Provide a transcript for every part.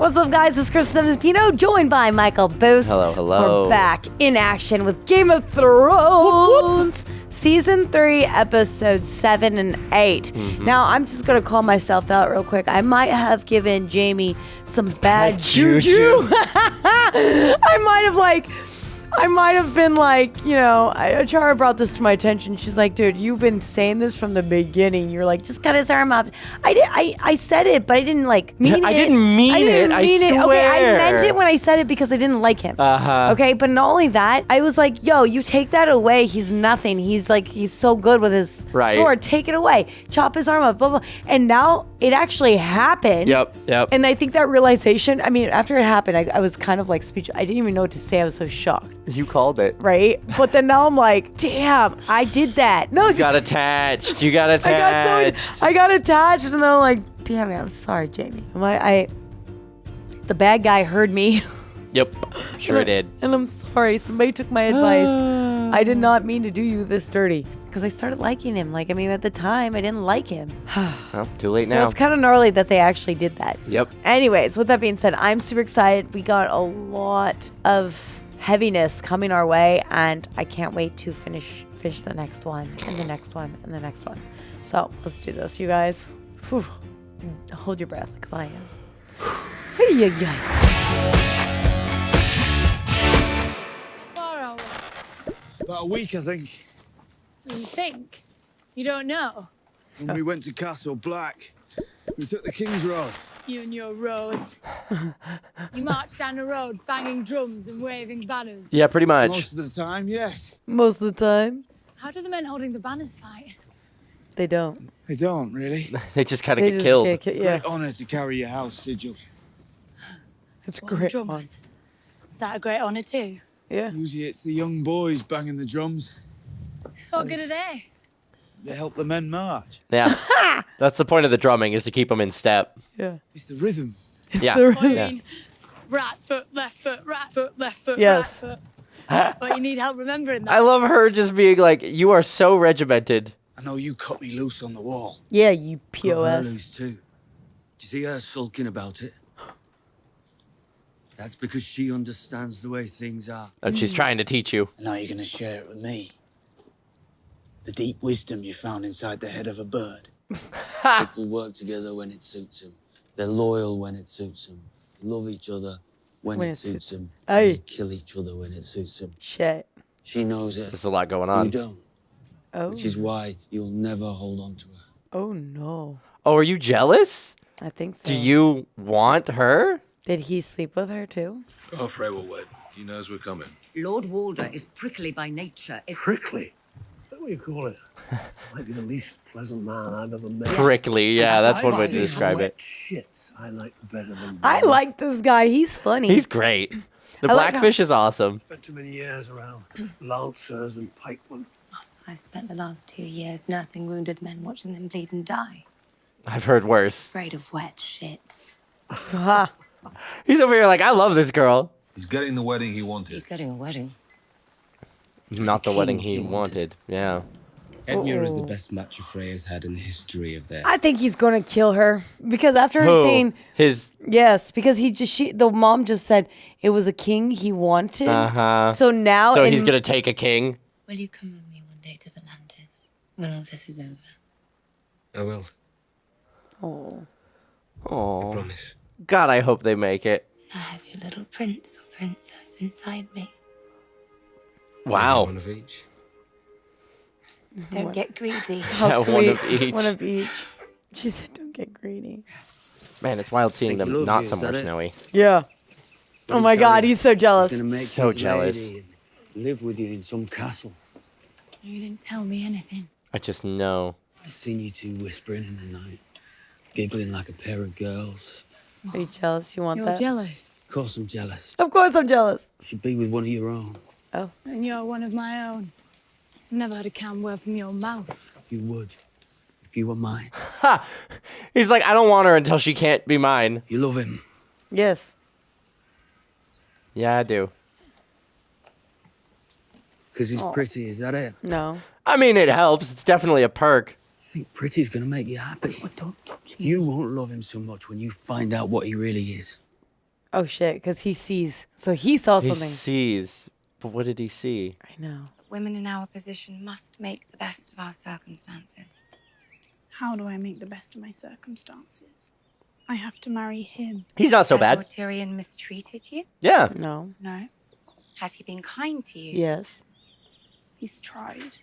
What's up, guys? It's Kristen and Michael, joined by Michael Boost. Hello. We're back in action with Game of Thrones. Season 3, episodes 7 and 8. Mm-hmm. Now, I'm just going to call myself out real quick. I might have given Jaime some bad juju. I might have been like, you know, Chara brought this to my attention. She's like, dude, you've been saying this from the beginning. You're like, just cut his arm off. I said it, but I didn't like mean it. I didn't mean it. I swear. Okay, I meant it when I said it because I didn't like him. Okay, but not only that, I was like, yo, you take that away. He's nothing. He's so good with his sword. Take it away. Chop his arm off, blah, blah. And now it actually happened. Yep. And I think that realization, I mean, after it happened, I was kind of like speechless. I didn't even know what to say. I was so shocked. You called it. Right? But then now I'm like, damn, I did that. No, you got attached. I got attached, and then I'm like, damn it, I'm sorry, Jaime. The bad guy heard me. Yep, sure did. And I'm sorry. Somebody took my advice. I did not mean to do you this dirty. Because I started liking him. Like, I mean, at the time, I didn't like him. Well, too late now. So it's kind of gnarly that they actually did that. Yep. Anyways, with that being said, I'm super excited. We got a lot of heaviness coming our way, and I can't wait to finish the next one, and the next one, and the next one. So let's do this, you guys. Whew. Hold your breath, because I am. Hey, How far are we? About a week, I think. You think? You don't know? When we went to Castle Black, we took the King's Road. You and your roads. You march down the road banging drums and waving banners. Yeah, pretty much. Most of the time, yes. Most of the time. How do the men holding the banners fight? They don't. They don't, really. They just kind of get killed. Yeah. Great honour to carry your house sigil. It's Well, great. drummers. Is that a great honour too? Yeah. Usually it's the young boys banging the drums. What good are they? They help the men march. Yeah. That's the point of the drumming, is to keep them in step. Yeah. It's the rhythm. Yeah. the What, you Yeah. mean right foot, left foot, right foot, left foot, Yes. right foot. But you need help remembering that. I love her just being like, you are so regimented. I know you cut me loose on the wall. Yeah, you Cut her POS. loose too. Do you see her sulking about it? That's because she understands the way things are. And she's trying to teach you. And now you're going to share it with me. The deep wisdom you found inside the head of a bird. People work together when it suits them. They're loyal when it suits them. Love each other when it suits them. Aye. They kill each other when it suits them. Shit. She knows it. There's a lot going You on. don't. Oh. Which is why you'll never hold on to her. Oh, no. Oh, are you jealous? I think so. Do you want her? Did he sleep with her, too? Oh, Frey will wait. He knows we're coming. Lord Walder is prickly by nature. Prickly? What do you call it? Might be the least pleasant man I've ever met. Prickly, yeah, that's one way to I've describe wet it. Shit, I like better than I both. like this guy. He's funny. He's great. The I like blackfish is awesome. Spent too many years around lancers and pikemen. I've spent the last 2 years nursing wounded men, watching them bleed and die. I've heard worse. Afraid of wet shits. He's over here like, I love this girl. He's getting the wedding he wanted. He's getting a wedding. Not the wedding he wanted. Yeah. Edmure is the best match Freya's had in the history of their... I think he's going to kill her. Because after her Who? saying... His... Yes, because the mom just said it was a king he wanted. Uh-huh. So now... So he's going to take a king? Will you come with me one day to the Landers when all this is over? I will. Oh. Oh. Promise. God, I hope they make it. I have your little prince or princess inside me. Wow. One of each. Don't get greedy. How Yeah, sweet. one of each. One of each. She said, don't get greedy. Man, it's wild seeing Think he them loves not you, is somewhere that it? snowy. Yeah. Oh my God, he's so jealous. Gonna make So his jealous. lady and live with you in some castle. You didn't tell me anything. I just know. I've seen you two whispering in the night, giggling like a pair of girls. Are you jealous? You want You're that? jealous. Of course I'm jealous. Of course I'm jealous. You should be with one of your own. Oh. And you're one of my own. I've never had a kind word from your mouth. You would, if you were mine. Ha! He's like, I don't want her until she can't be mine. You love him. Yes. Yeah, I do. Because he's pretty, is that it? No. I mean, it helps. It's definitely a perk. You think pretty's gonna make you happy? Don't touch him. You won't love him so much when you find out what he really is. Oh shit, because he sees. So he saw He something. sees. But what did he see? I know. Women in our position must make the best of our circumstances. How do I make the best of my circumstances? I have to marry him. He's not so Has bad. Lord Tyrion mistreated you? Yeah. No. No, Has he been kind to you? Yes. he's tried.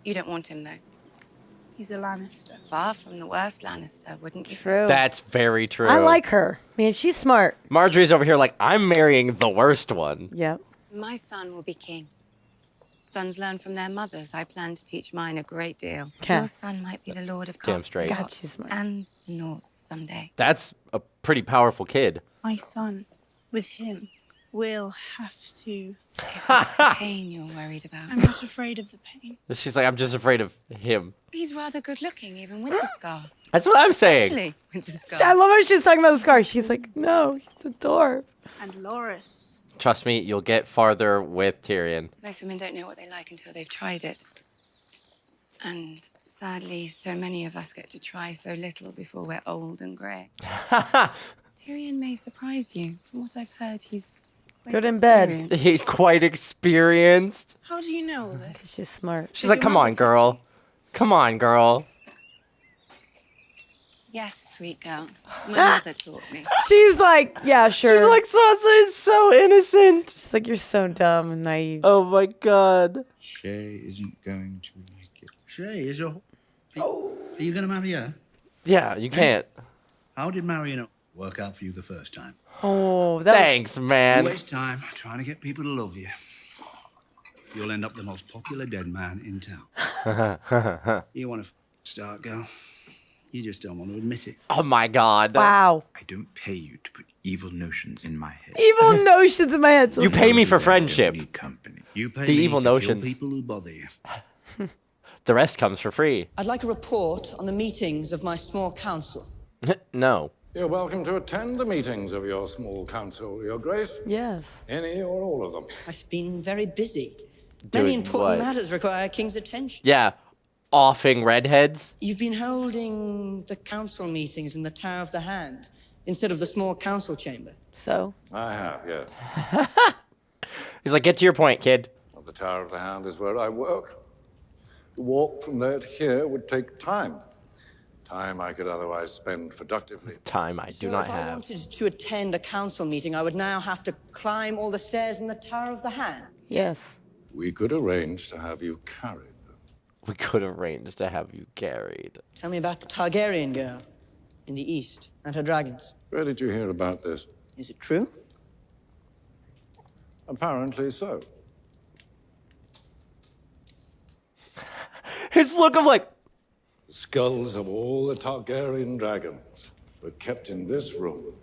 You don't want him, though. He's a Lannister. Far from the worst Lannister, wouldn't you? True. That's very true. I like her. Man, she's smart. Marjorie's over here like, I'm marrying the worst one. Yep. My son will be king. Sons learn from their mothers. I plan to teach mine a great deal. Okay. Your son might be the Lord of Damn straight. Castle God, she's smart. and the North someday. That's a pretty powerful kid. My son, with him, will have to. The pain you're worried about. I'm not afraid of the pain. She's like, I'm just afraid of him. He's rather good looking, even with the scar. That's what I'm saying. Actually, with the scar. I love how she's talking about the scar. She's like, no, he's a dwarf. And Loris. Trust me, you'll get farther with Tyrion. Most women don't know what they like until they've tried it. And sadly, so many of us get to try so little before we're old and grey. Tyrion may surprise you. From what I've heard, he's quite Good in bed. experienced. He's quite experienced. How do you know this? She's smart. She's like, come on, girl. Come on, girl. Yes, sweet girl. My mother taught me. She's like, yeah, sure. She's like, Sansa is so innocent. She's like, you're so dumb and naive. Oh my god. Shay isn't going to like it. Shay is your... Are you going to marry her? Yeah, you can't. How did marrying work out for you the first time? Oh, that Thanks, You man. waste time trying to get people to love you. You'll end up the most popular dead man in town. You want to start, girl? You just don't want to admit it. Oh my god. Wow. I don't pay you to put evil notions in my head. Evil notions in my head. So You pay me for I don't friendship. need company. You pay The me evil to kill notions. people who bother you. The rest comes for free. I'd like a report on the meetings of my small council. No. You're welcome to attend the meetings of your small council, Your Grace. Yes. Any or all of them. I've been very busy. Many Doing important what? matters require a king's attention. Yeah. Offing redheads. You've been holding the council meetings in the Tower of the Hand instead of the small council chamber. So? I have, yes. He's like, get to your point, kid. Well, the Tower of the Hand is where I work. The walk from there to here would take time. Time I could otherwise spend productively. Time I do So not if I have. wanted to attend a council meeting, I would now have to climb all the stairs in the Tower of the Hand. Yes. We could arrange to have you carried. We could arrange to have you carried. Tell me about the Targaryen girl in the east and her dragons. Where did you hear about this? Is it true? Apparently so. His look of like, The skulls of all the Targaryen dragons were kept in this room.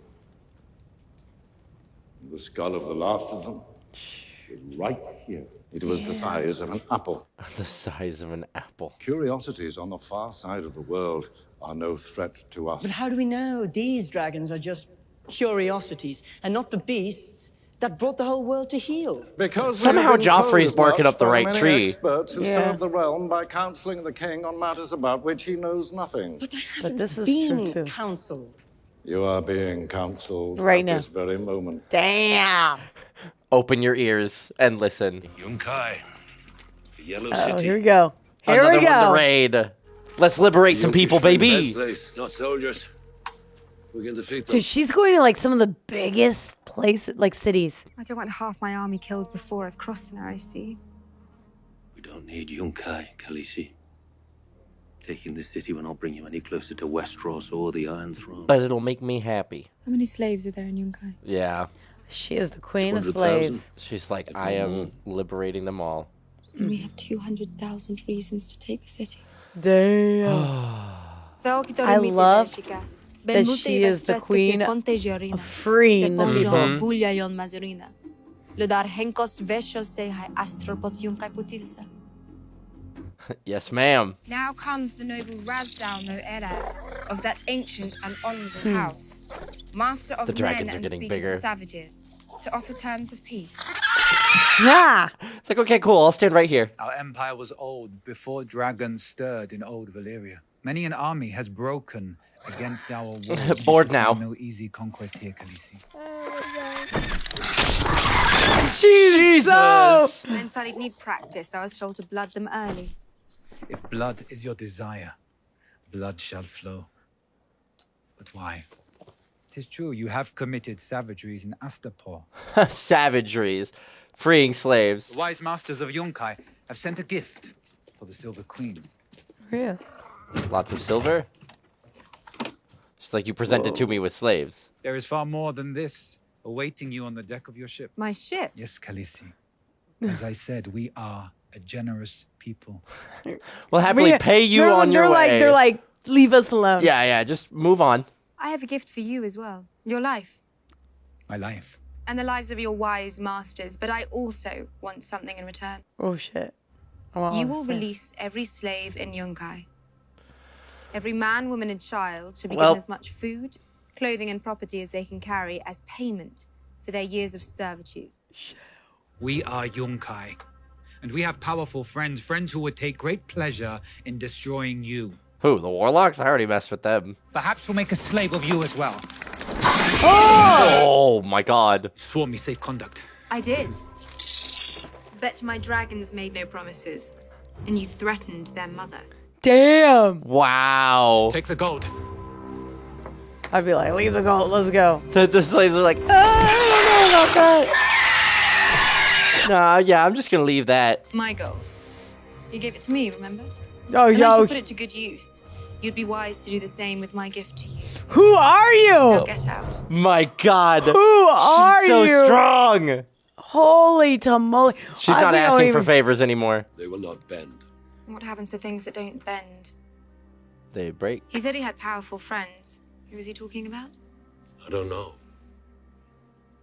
The skull of the last of them was right here. It was the size of an apple. the size of an apple. Curiosities on the far side of the world are no threat to us. But how do we know these dragons are just curiosities and not the beasts that brought the whole world to heel? Because Somehow we have been told Joffrey's as barking much up the by right many tree. experts who Yeah. serve the realm by counseling the king on matters about which he knows nothing. But I haven't this is true, been too. counseled. You are being counseled Right at now. this very moment. Damn. Open your ears and listen. Yunkai, the Yellow Oh, City. here we go. Here Another we one to go. raid. Let's liberate some people, baby. Not soldiers. We can defeat them. Dude, she's going to like some of the biggest places, like cities. I don't want half my army killed before I've crossed the narrow sea. We don't need Yunkai, Khaleesi. Taking this city will not bring you any closer to Westeros or the Iron Throne. But it'll make me happy. How many slaves are there in Yunkai? Yeah. She is the queen of 200,000. slaves. She's like, I am liberating them all. And we have 200,000 reasons to take the city. Damn. I love that she is the queen of freeing the people. Yes, ma'am. Now comes the noble Razdal no Eras of that ancient and honorable house, master of The men dragons are and getting speaker bigger. to savages, to offer terms of peace. Yeah. It's like, okay, cool. I'll stand right here. Our empire was old before dragons stirred in old Valyria. Many an army has broken against our walls. Bored now. No easy conquest here, Khaleesi. Jesus! Men said he'd need practice, so I was told to blood them early. If blood is your desire, blood shall flow. But why? 'Tis true, you have committed savageries in Astapor. Savageries. Freeing slaves. The wise masters of Yunkai have sent a gift for the Silver Queen. Yeah. Lots of silver? Just like you presented to me with slaves. There is far more than this awaiting you on the deck of your ship. My ship? Yes, Khaleesi. As I said, we are a generous people. We'll happily pay you on your way. They're like, leave us alone. Yeah, just move on. I have a gift for you as well. Your life. My life. And the lives of your wise masters, but I also want something in return. Oh, shit. I want You all will this stuff. release every slave in Yunkai. Every man, woman, and child should be Well- given as much food, clothing, and property as they can carry as payment for their years of servitude. We are Yunkai, and we have powerful friends who would take great pleasure in destroying you. Who, the warlocks? I already messed with them. Perhaps we'll make a slave of you as well. Oh my god. Swore me safe conduct. I did. Bet my dragons made no promises, and you threatened their mother. Damn. Wow. Take the gold. I'd be like, leave the gold, let's go. The slaves are like, I don't know about that. Nah, yeah, I'm just gonna leave that. My gold. You gave it to me, remember? Oh, And I yo. should put it to good use. You'd be wise to do the same with my gift to you. Who are you? Now get out. My god. Who are She's so you? strong. Holy tamale. She's not asking for favors anymore. They will not bend. What happens to things that don't bend? They break. He said he had powerful friends. Who was he talking about? I don't know.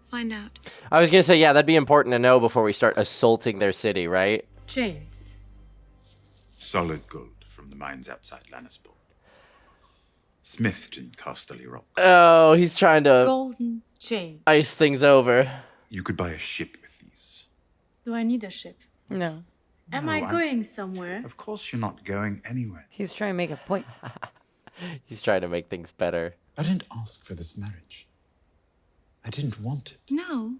Find out. I was gonna say, yeah, that'd be important to know before we start assaulting their city, right? Chains. Solid gold from the mines outside Lannister. Smithed in Casterly rock. Oh, he's trying to Golden chain. ice things over. You could buy a ship with these. Do I need a ship? No. Am No, I I'm- going somewhere? Of course you're not going anywhere. He's trying to make a point. He's trying to make things better. I didn't ask for this marriage. I didn't want it. No.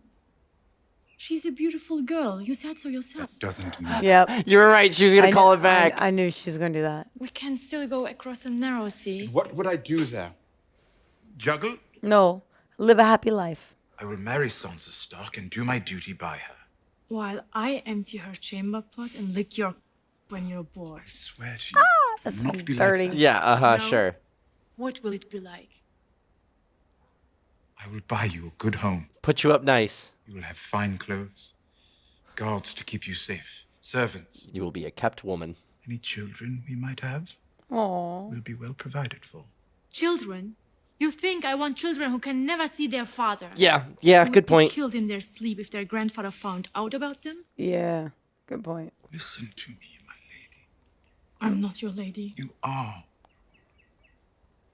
She's a beautiful girl. You said so yourself. Doesn't mean Yep. You were right. She was gonna call it back. I knew she was going to do that. We can still go across a narrow sea. What would I do there? Juggle? No. Live a happy life. I will marry Sansa Stark and do my duty by her. While I empty her chamber pot and lick your when you're bored. I swear she That's will not be dirty. like that. Yeah, No. sure. What will it be like? I will buy you a good home. Put you up nice. You will have fine clothes, guards to keep you safe, servants. You will be a kept woman. Any children we might have Aww. will be well provided for. Children? You think I want children who can never see their father? Yeah, Who would good be point. killed in their sleep if their grandfather found out about them? Yeah. Good point. Listen to me, my lady. I'm not your lady. You are.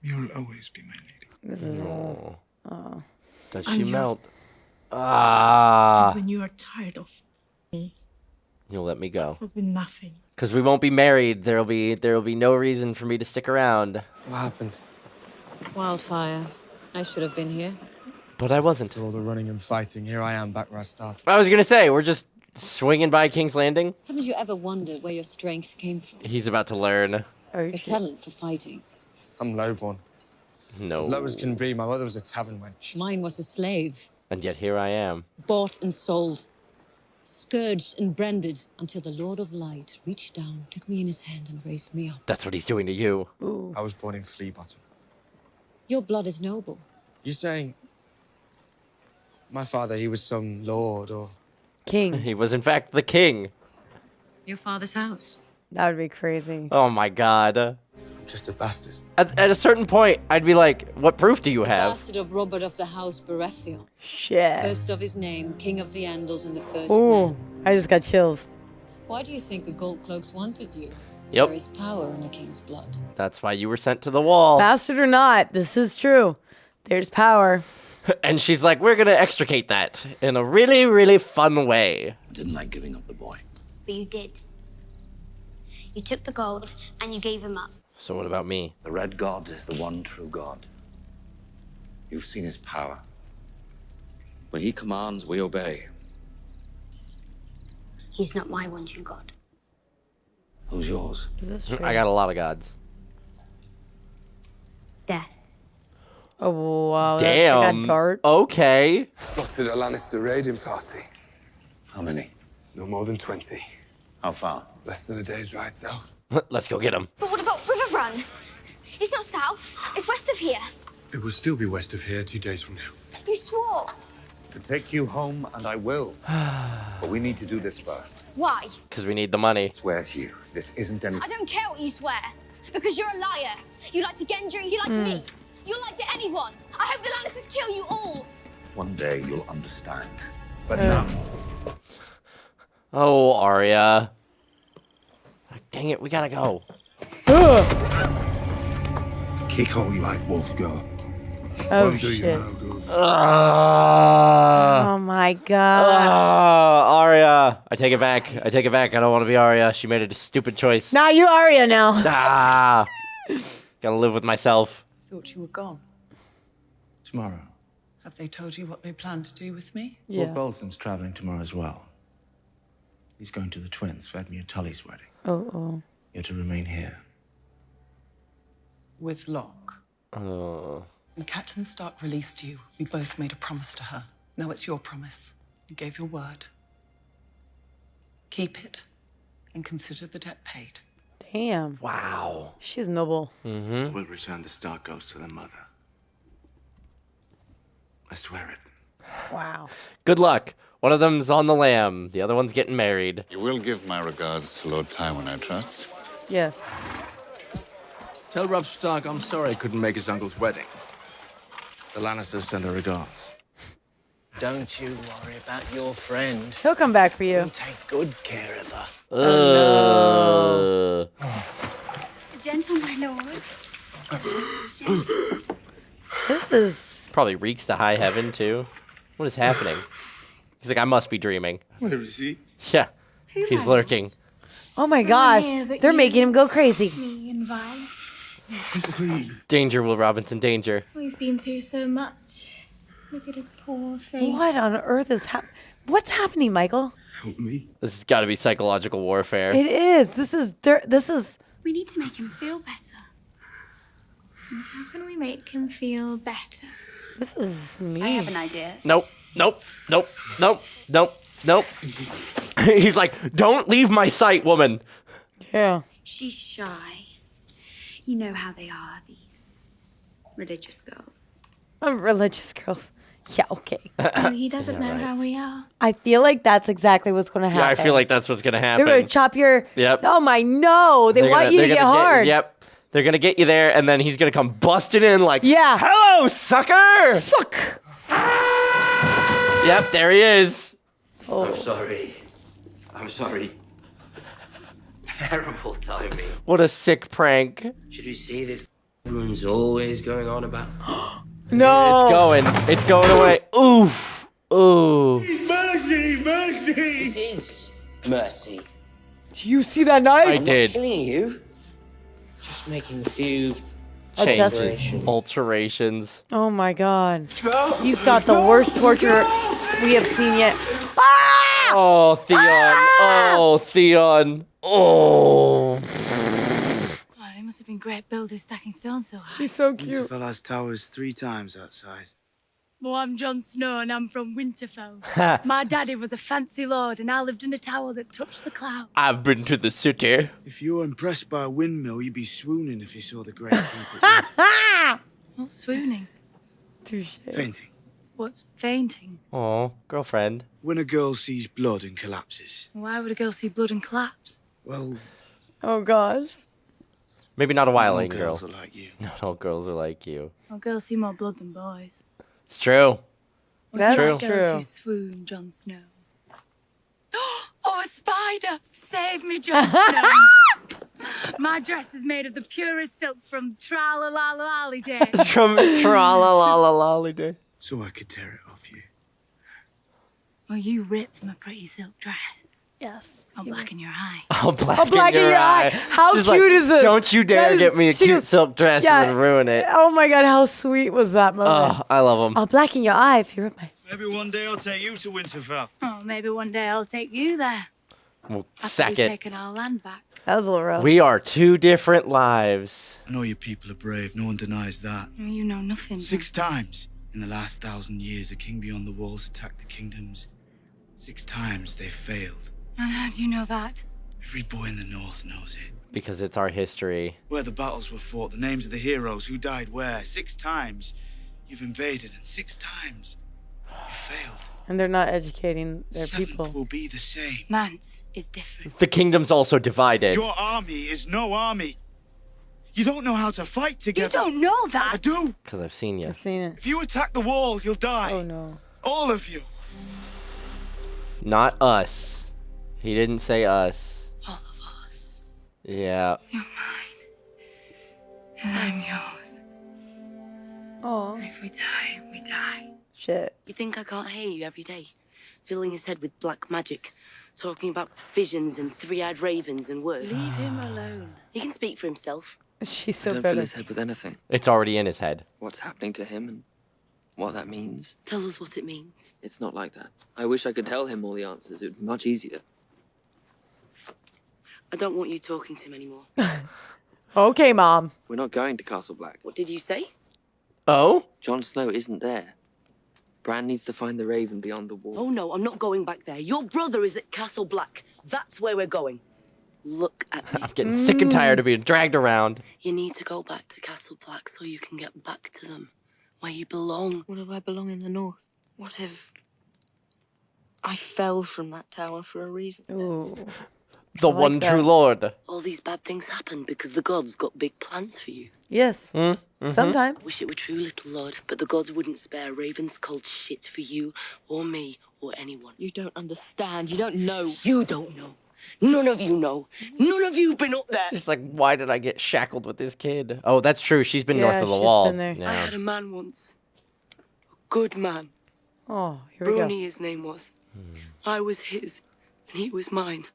You'll always be my lady. This is Oh. oh. Does I'm she your- melt? Ah. When you are tired of me, You'll let me go. there'll be nothing. Because we won't be married. There'll be no reason for me to stick around. What happened? Wildfire. I should have been here. But I wasn't. After all the running and fighting, here I am back where I started. I was gonna say, we're just swinging by King's Landing. Haven't you ever wondered where your strength came from? He's about to learn. Your talent for fighting. I'm lowborn. No. As low as can be. My mother was a tavern wench. Mine was a slave. And yet here I am. Bought and sold. Scourged and branded until the Lord of Light reached down, took me in his hand and raised me up. That's what he's doing to you. Ooh. I was born in Flea Bottom. Your blood is noble. You saying my father, he was some lord or... King. He was in fact the king. Your father's house. That would be crazy. Oh my god. I'm just a bastard. At a certain point, I'd be like, what proof do you have? Bastard of Robert of the House Baratheon. Shit. First of his name, King of the Andals and the First Ooh. Man. I just got chills. Why do you think the Gold Cloaks wanted you? Yep. There is power in a king's blood. That's why you were sent to the wall. Bastard or not, this is true. There's power. And she's like, we're gonna extricate that in a really, really fun way. I didn't like giving up the boy. But you did. You took the gold and you gave him up. So what about me? The Red God is the one true God. You've seen his power. When he commands, we obey. He's not my one true God. Who's yours? Is this true? I got a lot of gods. Death. Oh, wow. Damn. That got dark. Okay. Spotted a Lannister raiding party. How many? No more than 20. How far? Less than a day's ride south. Let's go get him. But what about River Run? It's not south. It's west of here. It will still be west of here 2 days from now. You swore. To take you home, and I will. But we need to do this first. Why? Because we need the money. I swear to you, this isn't any... I don't care what you swear. Because you're a liar. You lied to Gendry. You lied to me. You lied to anyone. I hope the Lannisters kill you all. One day you'll understand. But now... Oh, Arya. Dang it, we gotta go. Kick all you like, Wolf, go. Oh, Won't do you shit. no good. Oh, my God. Arya. I take it back. I take it back. I don't want to be Arya. She made a stupid choice. Now you Arya now. Ah. Gotta live with myself. Thought you were gone. Tomorrow. Have they told you what they plan to do with me? Yeah. Lord Bolton's traveling tomorrow as well. He's going to the twins for Edmure Tully's wedding. Oh. You're to remain here. With Locke. Oh. When Catelyn Stark released you, we both made a promise to her. Now it's your promise. You gave your word. Keep it and consider the debt paid. Damn. Wow. She's noble. Mm-hmm. We'll return the Stark girls to their mother. I swear it. Wow. Good luck. One of them's on the lam. The other one's getting married. You will give my regards to Lord Tywin, I trust. Yes. Tell Robb Stark I'm sorry he couldn't make his uncle's wedding. The Lannisters send her regards. Don't you worry about your friend. He'll come back for you. We'll take good care of her. Oh, Gentle, my lord. This is... Probably reeks to high heaven, too. What is happening? He's like, I must be dreaming. Where is he? Yeah. He's lurking. Oh, my gosh. They're making him go crazy. Me and Vi. Please. Danger, Will Robinson, danger. Oh, he's been through so much. Look at his poor face. What on earth is happening? What's happening, Michael? Help me. This has got to be psychological warfare. It is. This is... We need to make him feel better. How can we make him feel better? This is me. I have an idea. Nope. He's like, don't leave my sight, woman. Yeah. She's shy. You know how they are, these religious girls. Religious girls. Yeah, okay. Oh, he doesn't know how we are. I feel like that's exactly what's going to happen. Yeah, I feel like that's what's going to happen. They're going to chop your... Yep. Oh, my, no. They want you to get hard. Yep. They're going to get you there, and then he's going to come busting in like, yeah. Hello, sucker! Suck! Yep, there he is. Oh. I'm sorry. Terrible timing. What a sick prank. Should we see this? Everyone's always going on about. No. It's going away. Oof. Ooh. Mercy! This is mercy. Do you see that knife? I did. Not killing you. Just making a few alterations. Oh, my God. He's got the worst torture we have seen yet. Ah! Oh, Theon. Ah! Oh, Theon. Oh. Oh, they must have been great builders stacking stones so high. She's so cute. Winterfell's tower's 3 times that size. Well, I'm Jon Snow and I'm from Winterfell. My daddy was a fancy lord and I lived in a tower that touched the clouds. I've been to the city. If you were impressed by a windmill, you'd be swooning if you saw the great people. What's swooning? Touche. Fainting. What's fainting? Oh, girlfriend. When a girl sees blood and collapses. Why would a girl see blood and collapse? Well... Oh, gosh. Maybe not a all wildling girl. girls are like you. Not all girls are like you. Well, girls see more blood than boys. It's true. That's Girls true. who swoon, Jon Snow. Oh, a spider! Save me, Jon Snow! My dress is made of the purest silk from Tra-la-la-la-lolly day. From Tra-la-la-la-lolly day. So I could tear it off you. Well, you ripped my pretty silk dress. Yes. I'll blacken your eye. I'll blacken your eye. How She's cute like, is this? Don't you dare get me a cute silk dress and then ruin it. Oh my God, how sweet was that moment? Oh, I love them. I'll blacken your eye if you rip my... Maybe one day I'll take you to Winterfell. Oh, maybe one day I'll take you there. Well, After sack we've it. taken our land back. That was a little rough. We are two different lives. I know your people are brave. No one denies that. You know nothing. 6 times in the last 1,000 years, a king beyond the walls attacked the kingdoms. 6 times they failed. And how do you know that? Every boy in the north knows it. Because it's our history. Where the battles were fought, the names of the heroes, who died where. 6 times you've invaded, and 6 times you failed. And they're not educating their 7th people. will be the same. Man's is different. The kingdom's also divided. Your army is no army. You don't know how to fight together. You don't know that. I do. Because I've seen you. I've seen it. If you attack the wall, you'll die. Oh no. All of you. Not us. He didn't say us. All of us. Yeah. You're mine. And I'm yours. Oh. If we die, we die. Shit. You think I can't hear you every day? Filling his head with black magic, talking about visions and 3-eyed ravens and worse. Leave him alone. He can speak for himself. She's I so don't fill better. his head with anything. It's already in his head. What's happening to him and what that means. Tell us what it means. It's not like that. I wish I could tell him all the answers. It would be much easier. I don't want you talking to him anymore. Okay, Mom. We're not going to Castle Black. What did you say? Oh? Jon Snow isn't there. Bran needs to find the Raven beyond the wall. Oh no, I'm not going back there. Your brother is at Castle Black. That's where we're going. Look at me. I'm getting sick and tired of being dragged around. You need to go back to Castle Black so you can get back to them, where you belong. What if I belong in the north? What if I fell from that tower for a reason? Ooh. The one true Lord. All these bad things happen because the gods got big plans for you. Yes. Sometimes. Wish it were true, little lord, but the gods wouldn't spare ravens cold shit for you or me or anyone. You don't understand. You don't know. You don't know. None of you know. None of you been up there. She's like, why did I get shackled with this kid? Oh, that's true. She's been north of the she's wall. been there. Yeah. I had a man once. A good man. Oh, here we go. Bruni, his name was. I was his, and he was mine.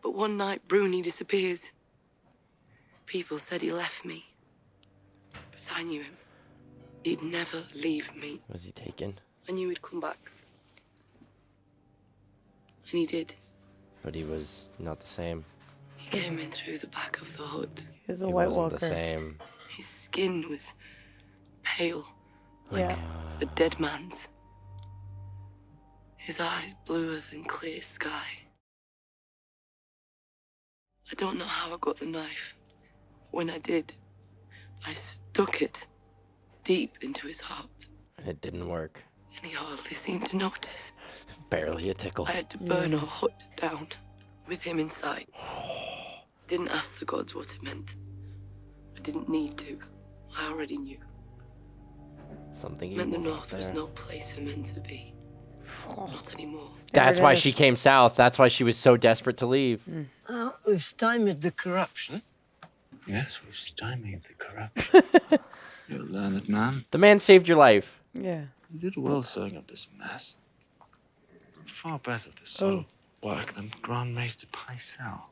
But one night, Bruni disappears. People said he left me. But I knew him. He'd never leave me. Was he taken? I knew he'd come back. And he did. But he was not the same. He came in through the back of the hut. He's a He White wasn't Walker. the same. His skin was pale, Yeah. a dead man's. His eyes bluer than clear sky. I don't know how I got the knife. When I did, I stuck it deep into his heart, And it didn't work. and he hardly seemed to notice. Barely a tickle. I had to burn our hut down with him inside. Didn't ask the gods what it meant. I didn't need to. I already knew. Something It meant the evil's out north was there. no place for men to be. Not anymore. That's There it why is. she came south. That's why she was so desperate to leave. Oh, we've stymied the corruption. Yes, we've stymied the corruption. You're a learned man. The man saved your life. Yeah. You did well sewing up this mess. Far better this sort of work than Grand Maester Pycelle.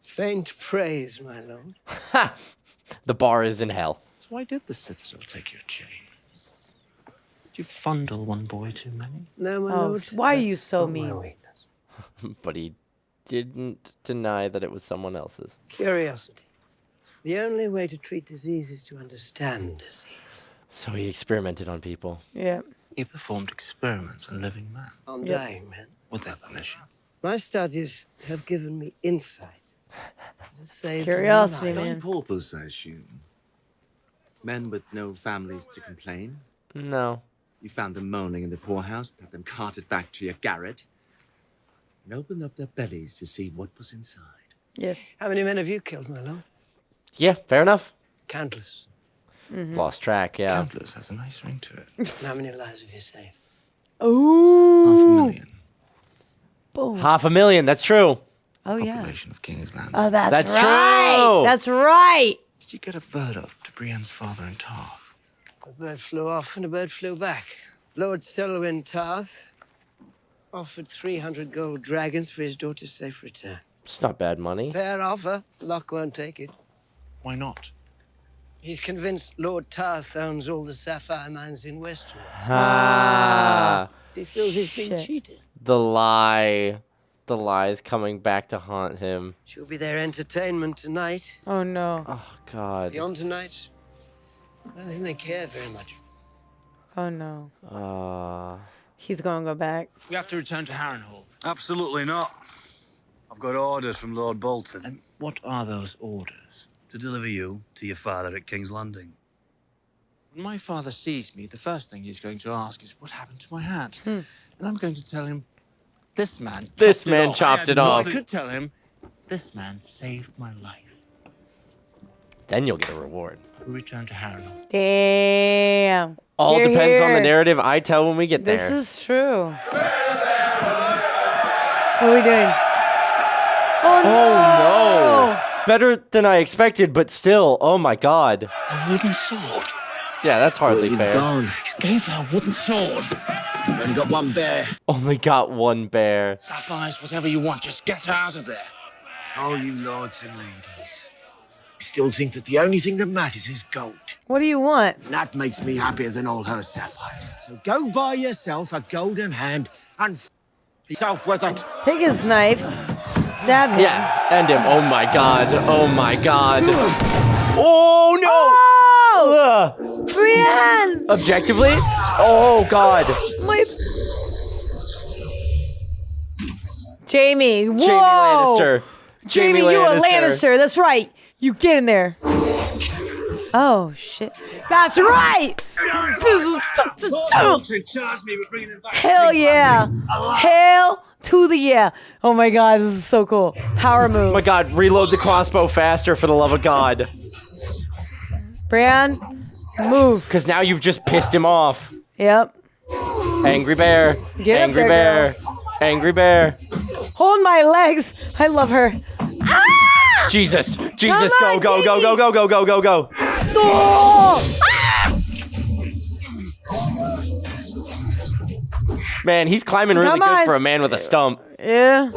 Faint praise, my lord. Ha! The bar is in hell. So why did the Citadel take your chain? Did you fondle one boy too many? No, my Oh, lord. why are you that's so not my mean? weakness. But he didn't deny that it was someone else's. Curiosity. The only way to treat disease is to understand disease. So he experimented on people. Yeah. You performed experiments on living men. On Yep. dying men. With their permission. My studies have given me insight. To save Curiosity, life. man. Paupers, I assume. Men with no families to complain. No. You found them moaning in the poorhouse, had them carted back to your garret, and opened up their bellies to see what was inside. Yes. How many men have you killed, my lord? Yeah, fair enough. Countless. Lost track, yeah. Countless has a nice ring to it. And how many lives have you saved? Ooh. 500,000. Boom. 500,000, that's true. Oh, yeah. Population of King's Land. Oh, that's right. True. That's right. Did you get a bird up to Brienne's father in Tarth? A bird flew off and a bird flew back. Lord Selwyn Tarth offered 300 gold dragons for his daughter's safe return. It's not bad money. Fair offer. Locke won't take it. Why not? He's convinced Lord Tarth owns all the sapphire mines in Westeros. Ah. He feels he's been cheated. The lie. The lie is coming back to haunt him. She'll be their entertainment tonight. Oh, no. Oh, God. Beyond tonight, I don't think they care very much. Oh, no. He's going to go back. We have to return to Harrenhal. Absolutely not. I've got orders from Lord Bolton. And what are those orders? To deliver you to your father at King's Landing. When my father sees me, the first thing he's going to ask is what happened to my hat. And I'm going to tell him, this man chopped it off. I could tell him, this man saved my life. Then you'll get a reward. We return to Harrenhal. Damn. All You're depends on the here. narrative I tell when we get there. This is true. What are we doing? Oh, no. Better than I expected, but still, oh my God. A wooden sword. Yeah, that's hardly It's fair. gone. You gave her a wooden sword. You've only got one bear. Only got one bear. Sapphires, whatever you want, just get her out of there. Oh, you lords and ladies. I still think that the only thing that matters is gold. What do you want? That makes me happier than all her sapphires. So go buy yourself a golden hand and yourself with it. Take his knife. Stab him. Yeah, end him. Oh my God. Oh my God. Oh no! Oh! Brienne! Objectively? Oh God. My... Jamie, whoa! Jaime Lannister. Jamie, you a Lannister. That's right. You get in there. Oh, shit. That's right! Hell yeah. Hell to the yeah. Oh my God, this is so cool. Power move. Oh my God, reload the crossbow faster for the love of God. Bran, move. Because now you've just pissed him off. Yep. Angry bear. Get up Angry there, bear. girl. Angry bear. Hold my legs. I love her. Ah! Jesus. Jesus, Come go, on, go, go, go, go, go, go, go, go. Oh! Ah! Man, he's climbing really Come good on. for a man with a stump. Yeah.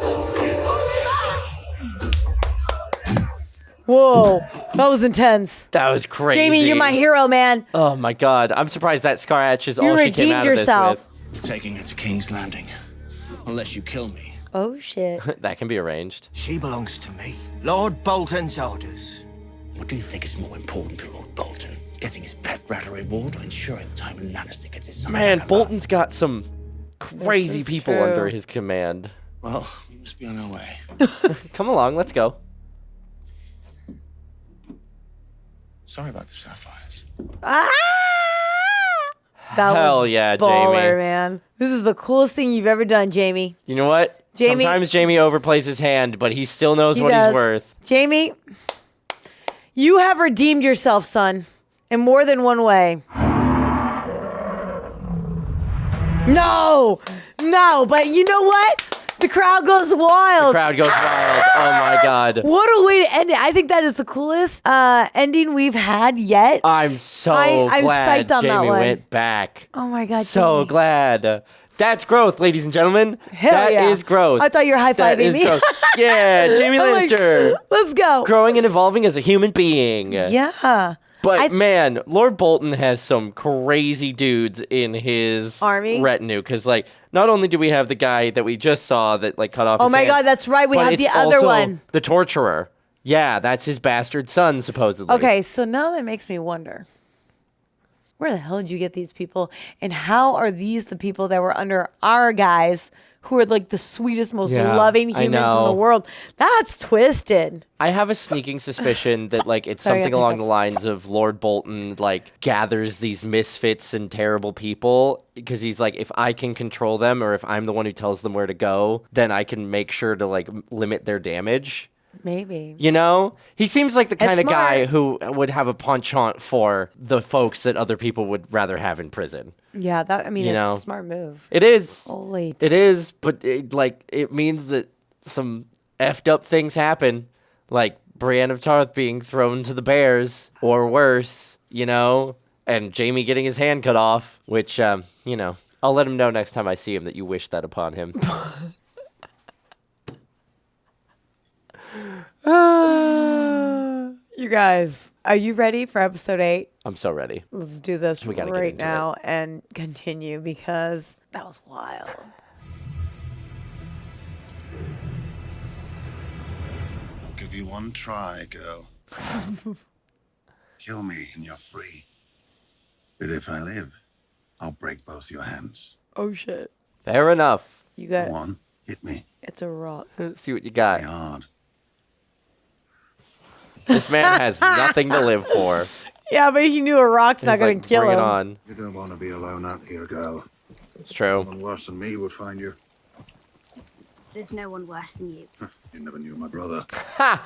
Whoa. That was intense. That was crazy. Jamie, you're my hero, man. Oh my God. I'm surprised that Scarhatch is You all she came redeemed out yourself. of this Taking her to King's Landing. Unless you kill me. Oh, shit. with. That can be arranged. She belongs to me. Lord Bolton's orders. What do you think is more important to Lord Bolton? Getting his pet rat a reward or ensuring Tywin Lannister gets his son? Man, back alive? Bolton's got some crazy This is people true. under his command. Well, we must be on our way. Come along, let's go. Sorry about the sapphires. Ah! That Hell was yeah, baller, Jamie. man. This is the coolest thing you've ever done, Jamie. You know what? Jamie- Sometimes Jamie overplays his hand, but he still knows He what does. he's worth. Jamie, you have redeemed yourself, son, in more than one way. No, but you know what? The crowd goes wild. The crowd goes wild. Oh my God. What a way to end it. I think that is the coolest ending we've had yet. I'm so I'm glad psyched on that Jamie one. went back. Oh my God. So Jamie. glad. That's growth, ladies and gentlemen. Hell That yeah. is growth. I thought you were high-fiving That is me. growth. Yeah, Jamie I'm like, Lannister. let's go. Growing and evolving as a human being. Yeah. But man, Lord Bolton has some crazy dudes in his Army? retinue. Because, like, not only do we have the guy that we just saw that, like, cut off Oh his my hand, God, that's right. We but have the it's other also one. the torturer. Yeah, that's his bastard son, supposedly. Okay, so now that makes me wonder, where the hell did you get these people? And how are these the people that were under our guys who are like the sweetest, most Yeah, loving I humans in the know. world? That's twisted. I have a sneaking suspicion that, like, it's Sorry, I something got along the hiccups. lines of Lord Bolton, like, gathers these misfits and terrible people because he's like, if I can control them or if I'm the one who tells them where to go, then I can make sure to, like, limit their damage. Maybe. You know? He seems like the That's kind of guy smart. who would have a penchant for the folks that other people would rather have in prison. Yeah, that. I mean, You it's know? a smart move. It is. Holy. It is, but it means that some effed up things happen, like Brienne of Tarth being thrown to the bears, or worse, you know, and Jamie getting his hand cut off, which, you know, I'll let him know next time I see him that you wish that upon him. You guys, are you ready for episode 8? I'm so ready. Let's do this We gotta get right into now and continue because that was wild. I'll give you one try, girl. Kill me and you're free. But if I live, I'll break both your hands. Oh shit. Fair enough. You got Go on, hit me. It's a rock. Let's see what you got. Hard. This man has nothing to live for. Yeah, but he knew a rock's not He's going like, to kill bring him. it on. You don't want to be alone out here, girl. It's true. Someone worse than me would find you. There's no one worse than you. You never knew my brother. Ha!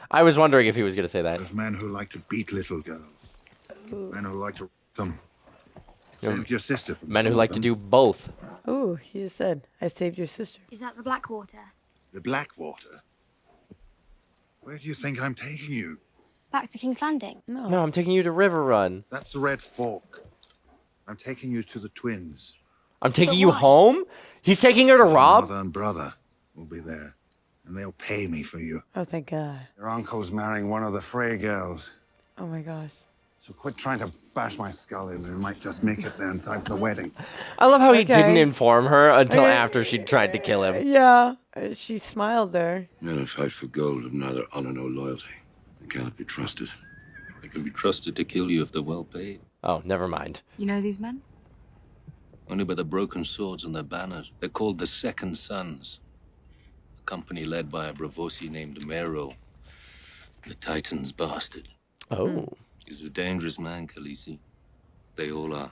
I was wondering if he was going to say that. There's men who like to beat little girls. Men who like to them. Yeah. Saved your sister from Men who some like of to them. do both. Ooh, he just said, I saved your sister. Is that the Blackwater? The Blackwater? Where do you think I'm taking you? Back to King's Landing? No, I'm taking you to River Run. That's the Red Fork. I'm taking you to the twins. I'm taking you home? He's taking her to Your Rob? mother and brother will be there, and they'll pay me for you. Oh, thank God. Your uncle's marrying one of the Frey girls. Oh my gosh. So quit trying to bash my skull in. We might just make it there in time for the wedding. I love how he Okay. didn't inform her until Okay. after she tried to kill him. Yeah, she smiled there. Men who fight for gold have neither honor nor loyalty. They cannot be trusted. They can be trusted to kill you if they're well paid. Oh, never mind. You know these men? Only by the broken swords on their banners. They're called the Second Sons. A company led by a Bravosi named Mero, the Titan's bastard. Oh. He's a dangerous man, Khaleesi. They all are.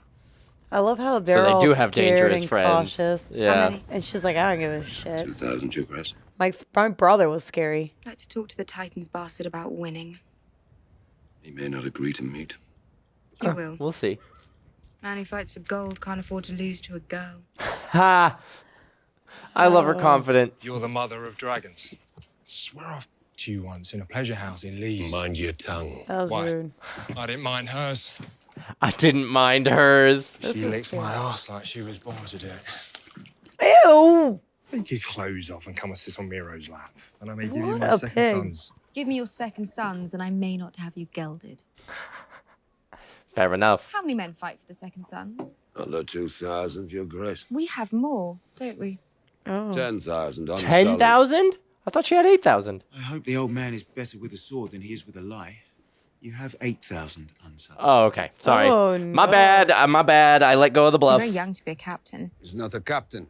I love how they're So they all do have scared dangerous and friends. cautious. Yeah. And she's like, I don't give a shit. 2,000 Jugress. My brother was scary. I'd like to talk to the Titan's bastard about winning. He may not agree to meet. He will. We'll see. Man who fights for gold can't afford to lose to a girl. Ha! I love her confident. You're the mother of dragons. Swear off to you once in a pleasure house in Leeds. Mind your tongue. That was Why? rude. I didn't mind hers. I didn't mind hers. She licked my ass like she was born to do it. Ew! Take your clothes off and come and sit on Miro's lap. And I may give you What my a second pig. sons. Give me your second sons, and I may not have you gelded. Fair enough. How many men fight for the second sons? Under 2,000, Your Grace. We have more, don't we? Oh. 10,000. 10,000? I thought she had 8,000. I hope the old man is better with a sword than he is with a lie. You have 8,000 unsullied. Oh, okay. Sorry. Oh, My no. bad. My bad. I let go of the You're bluff. very young to be a captain. He's not a captain.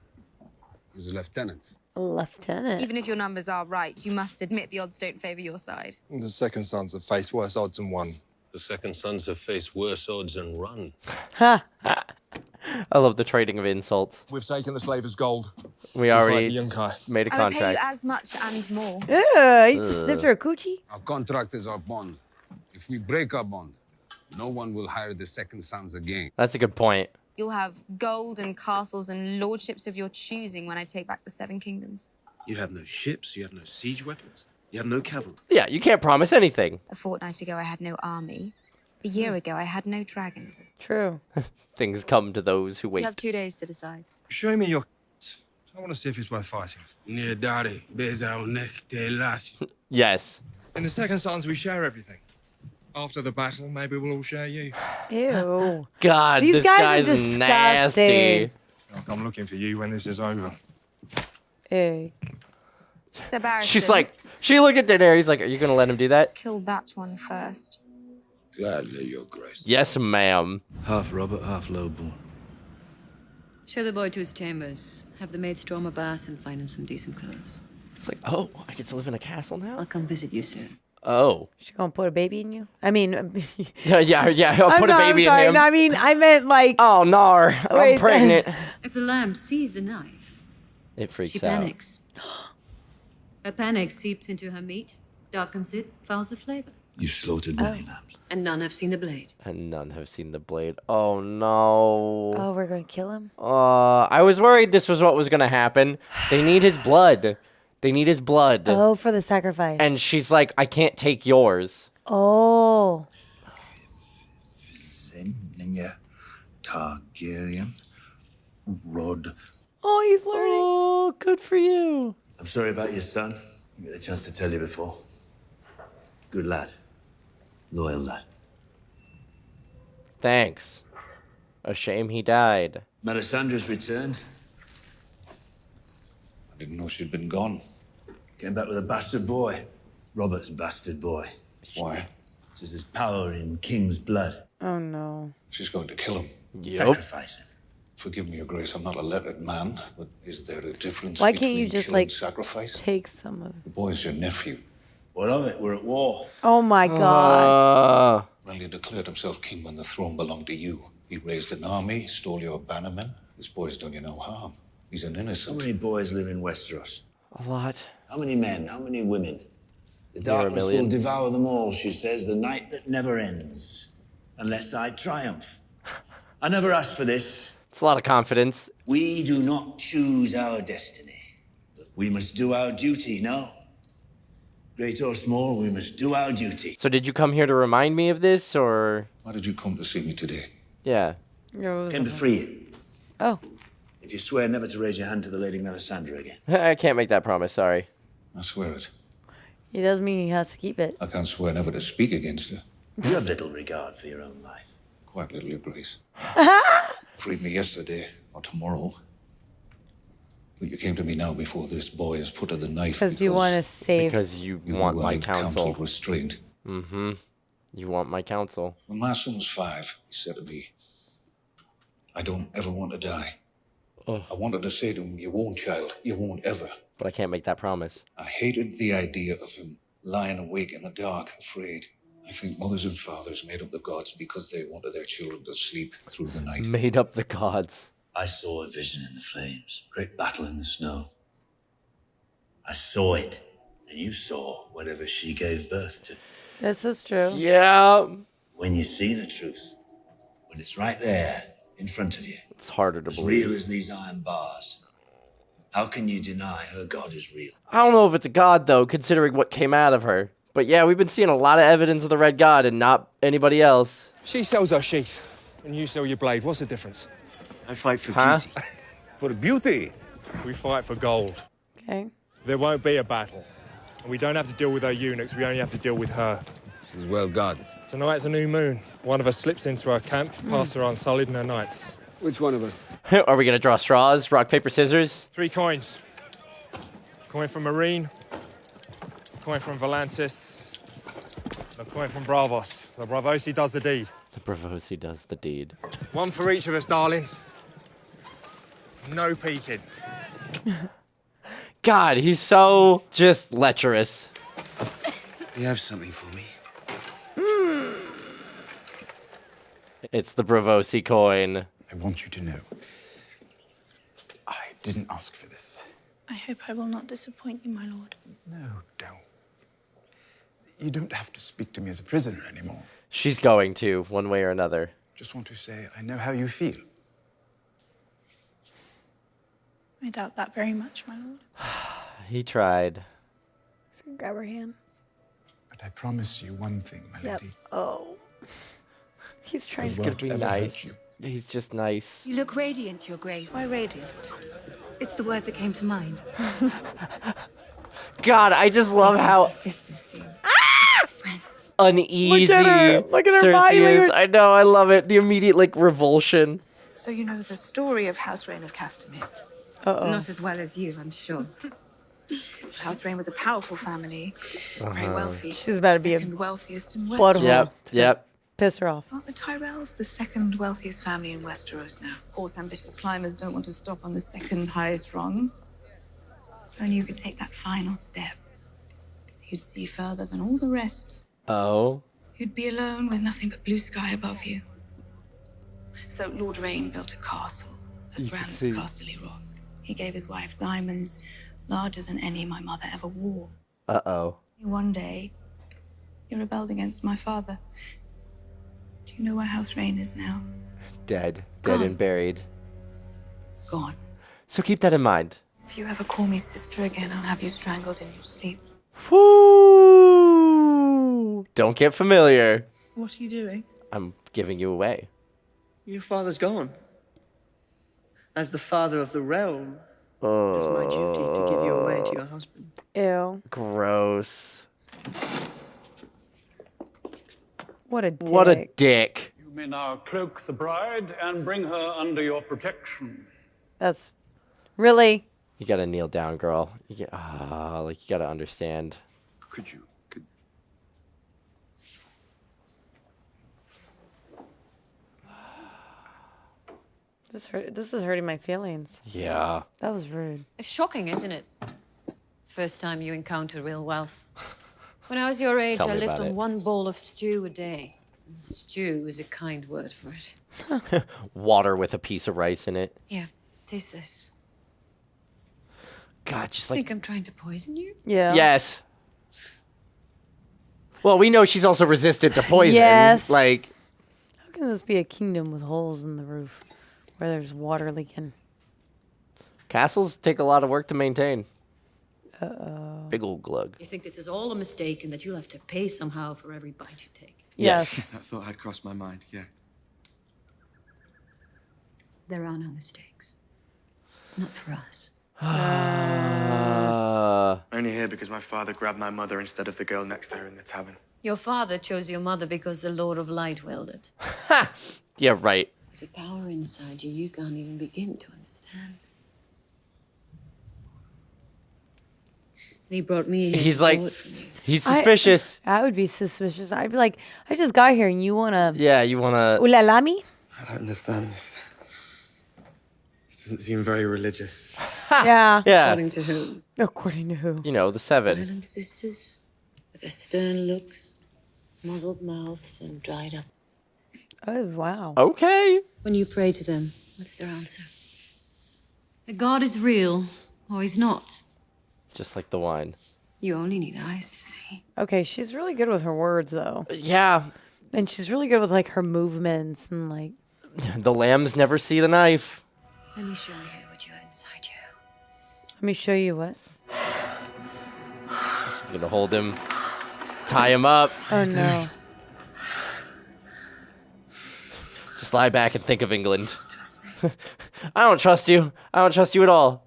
He's a lieutenant. A lieutenant. Even if your numbers are right, you must admit the odds don't favour your side. The second sons have faced worse odds than one. The Second Sons have faced worse odds and run. Ha! I love the trading of insults. We've taken the slavers' gold. We already Just like Yunkai. made a I would pay you contract. as much and more. Ew, he sniffed her coochie. Our contract is our bond. If we break our bond, no one will hire the Second Sons again. That's a good point. You'll have gold and castles and lordships of your choosing when I take back the Seven Kingdoms. You have no ships, you have no siege weapons, you have no cavalry. Yeah, you can't promise anything. A fortnight ago, I had no army. A year ago, I had no dragons. True. Things come to those who wait. You have 2 days to decide. Show me your. I want to see if it's worth fighting. Yes. In the second sons, we share everything. After the battle, maybe we'll all share you. Ew. God, These this guys are guy's disgusting. nasty. Look, I'm looking for you when this is over. Ew. Sir Barristan, She's like, she looked at Daenerys like, are you going to let him do that? kill that one first. Gladly, Your Grace. Yes, ma'am. Half Robert, half lowborn. Show the boy to his chambers. Have the maid storm a bath and find him some decent clothes. It's like, oh, I get to live in a castle now? I'll come visit you soon. Oh. She gonna put a baby in you? I mean, Yeah, I'll put a baby I'm sorry. in him. No, I mean, I meant like. Oh, nar. I'm Wait. pregnant. If the lamb sees the knife, It freaks she out. panics. Her panic seeps into her meat, darkens it, fouls the flavor. You slaughtered many lambs. And none have seen the blade. And none have seen the blade. Oh, no. Oh, we're gonna kill him. I was worried this was what was going to happen. They need his blood. They need his blood. Oh, for the sacrifice. And she's like, I can't take yours. Oh. Ninja Targaryen. Rod. Oh, he's learning. Oh, good for you. I'm sorry about your son. I didn't get a chance to tell you before. Good lad. Loyal lad. Thanks. A shame he died. Melisandre's returned. I didn't know she'd been gone. Came back with a bastard boy. Robert's bastard boy. Why? Says there's power in king's blood. Oh no. She's going to kill him. Sacrifice him. Forgive me, Your Grace, I'm not a lettered man, but is there a difference Why between can't you just killing like sacrifice? take some of? The boy's your nephew. What of it? We're at war. Oh my God. Well, he declared himself king when the throne belonged to you. He raised an army, stole your bannermen. This boy's done you no harm. He's an How innocent. many boys live in Westeros? A lot. How many men? How many women? The Near a darkness will million. devour them all, she says, the night that never ends. Unless I triumph. I never asked for this. It's a lot of confidence. We do not choose our destiny. But we must do our duty, no? Great or small, we must do our duty. So did you come here to remind me of this, or? Why did you come to see me today? Yeah. Came to free you. Oh. If you swear never to raise your hand to the Lady Melisandre again. I can't make that promise, sorry. I swear it. He does mean he has to keep it. I can't swear never to speak against her. You have little regard for your own life. Quite little, Your Grace. Freed me yesterday, or tomorrow. But you came to me now before this boy has put her the knife. Because you want to save. Because you want my counsel. Restraint. Mm-hmm. You want my counsel. When my son was 5, he said to me, I don't ever want to die. Oh. I wanted to say to him, you won't, child. You won't ever. But I can't make that promise. I hated the idea of him lying awake in the dark, afraid. I think mothers and fathers made up the gods because they wanted their children to sleep through the night. Made up the gods. I saw a vision in the flames. Great battle in the snow. I saw it. And you saw whatever she gave birth to. This is true. Yeah. When you see the truth, when it's right there in front of you, it's harder to as believe. real as these iron bars, how can you deny her God is real? I don't know if it's a god, though, considering what came out of her. But yeah, we've been seeing a lot of evidence of the Red God and not anybody else. She sells her sheath, and you sell your blade. What's the difference? I fight for beauty. For the beauty? We fight for gold. Okay. There won't be a battle. And we don't have to deal with her eunuchs, we only have to deal with her. She's well guarded. Tonight's a new moon. One of us slips into her camp, past her unsullied in her nights. Which one of us? Are we going to draw straws? Rock, paper, scissors? 3 coins. Coin from Marine, coin from Volantis, a coin from Bravos. The Bravosi does the deed. The Bravosi does the deed. 1 for each of us, darling. No peeking. God, he's so just lecherous. You have something for me? It's the Bravosi coin. I want you to know, I didn't ask for this. I hope I will not disappoint you, my lord. No, don't. You don't have to speak to me as a prisoner anymore. She's going to, one way or another. Just want to say I know how you feel. I doubt that very much, my lord. He tried. Just gonna grab her hand. But I promise you one thing, my Yep. lady. Oh. He's trying He's to gonna be ever hurt nice. you. He's just nice. You look radiant, Your Grace. Why radiant? It's the word that came to mind. God, I just love how Sisters soon. uneasy Look at her Cersei body is. language. I know, I love it. The immediate, like, revulsion. So you know the story of House Rain of Castamere? Uh-oh. Not as well as you, I'm sure. House Rain was a powerful family, very wealthy. She's about to be a second wealthiest in blood Westeros. hole. Yep. Piss her off. Aren't the Tyrells the second wealthiest family in Westeros now? Of course, ambitious climbers don't want to stop on the second highest rung. If only you could take that final step. You'd see further than all the rest. Oh. You'd be alone with nothing but blue sky above you. So Lord Rain built a castle as You can grand as see. Casterly Rock. He gave his wife diamonds larger than any my mother ever wore. Uh-oh. One day, he rebelled against my father. Do you know where House Rain is now? Dead. Gone. Dead and buried. Gone. So keep that in mind. If you ever call me sister again, I'll have you strangled in your sleep. Woo! Don't get familiar. What are you doing? I'm giving you away. Your father's gone. As the father of the realm, it's my duty to give you away to your husband. Ew. Gross. What a dick. What a dick. You may now cloak the bride and bring her under your protection. That's really. You gotta kneel down, girl. You gotta understand. Could you? This is hurting my feelings. Yeah. That was rude. It's shocking, isn't it? First time you encounter real wealth. When I was your age, Tell I me lived about on it. one bowl of stew a day. Stew is a kind word for it. Water with a piece of rice in it. Yeah, taste this. God, just Think I'm trying to poison you? Yeah. Yes. Well, we know she's also resistant to poison. Yes. Like, How can this be a kingdom with holes in the roof where there's water leaking? castles take a lot of work to maintain. Uh-oh. Big old glug. You think this is all a mistake and that you'll have to pay somehow for every bite you take? Yes. That thought had crossed my mind, yeah. There are no mistakes. Not for us. Only here because my father grabbed my mother instead of the girl next to her in the tavern. Your father chose your mother because the Lord of Light willed it. Yeah, right. There's a power inside you can't even begin to understand. He brought me here. He's to like, do it for me. he's suspicious. I would be suspicious. I'd be like, I just got here and you want to... Yeah, you want to... Ooh la la me? I don't understand this. It doesn't seem very religious. Yeah. Yeah. According to who? According to who? You know, the seven. Silent sisters, with their stern looks, muzzled mouths, and dried up. Oh, wow. Okay. When you pray to them, what's their answer? That God is real, or he's not. Just like the wine. You only need eyes to see. Okay, she's really good with her words, though. Yeah. And she's really good with, like, her movements and, like... The lambs never see the knife. Let me show you what you have inside you. Let me show you what. She's going to hold him, tie him up. Oh, no. Just lie back and think of England. I don't trust you. I don't trust you at all.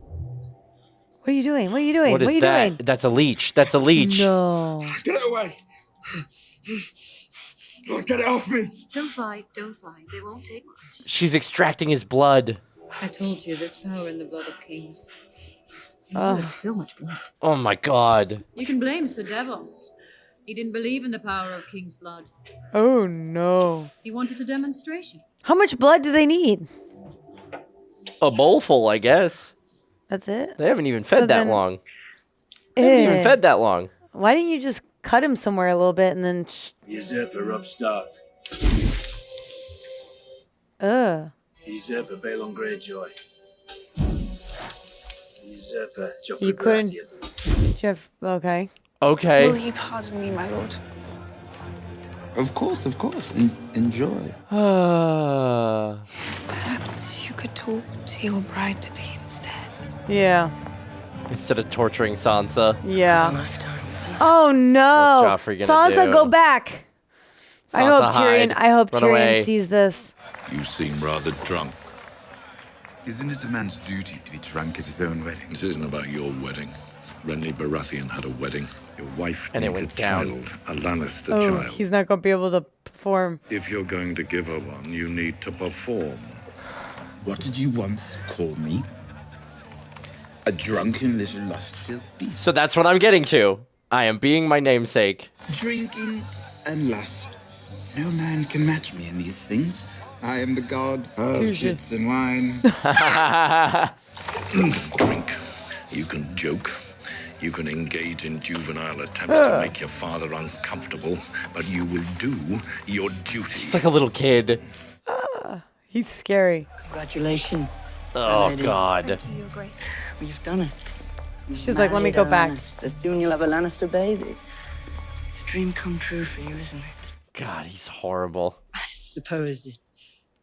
What are you doing? What are you doing? What is are you that? doing? That's a leech. That's a leech. No. Get it away! Lord, get it off me! Don't fight, don't fight. They won't take much. She's extracting his blood. I told you, there's power in the blood of kings. You Oh. have so much blood. Oh my god. You can blame Sir Davos. He didn't believe in the power of king's blood. Oh, no. He wanted a demonstration. How much blood do they need? A bowlful, I guess. That's it? They haven't even fed So that then- long. They haven't even fed that long. Why didn't you just cut him somewhere a little bit and then... Usurper upstart. Usurper Balon Greyjoy. Usurper Joffrey You couldn't... Baratheon. Jeff... Okay. Okay. Will you pardon me, my lord? Of course. Enjoy. Perhaps you could talk to your bride to be instead. Yeah. Instead of torturing Sansa. Yeah. Oh, no. What's Joffrey gonna Sansa, do? go back. I hope Sansa, Tyrion... hide. I hope Run Tyrion away. sees this. You seem rather drunk. Isn't it a man's duty to be drunk at his own wedding? This isn't about your wedding. Renly Baratheon had a wedding. Your wife And it needs went a down. child, a Lannister Oh, child. he's not going to be able to perform. If you're going to give her one, you need to perform. What did you once call me? A drunken little lust-filled beast. So that's what I'm getting to. I am being my namesake. Drinking and lust. No man can match me in these things. I am the god of shits and wine. You can drink. You can joke. You can engage in juvenile attempts to make your father uncomfortable, but you will do your duty. He's like a little kid. He's scary. Congratulations. Oh, lady. God. Thank you, Your Grace. Well, you've done it. She's like, let me go back. Soon you'll have a Lannister baby. It's a dream come true for you, isn't it? God, he's horrible. I suppose it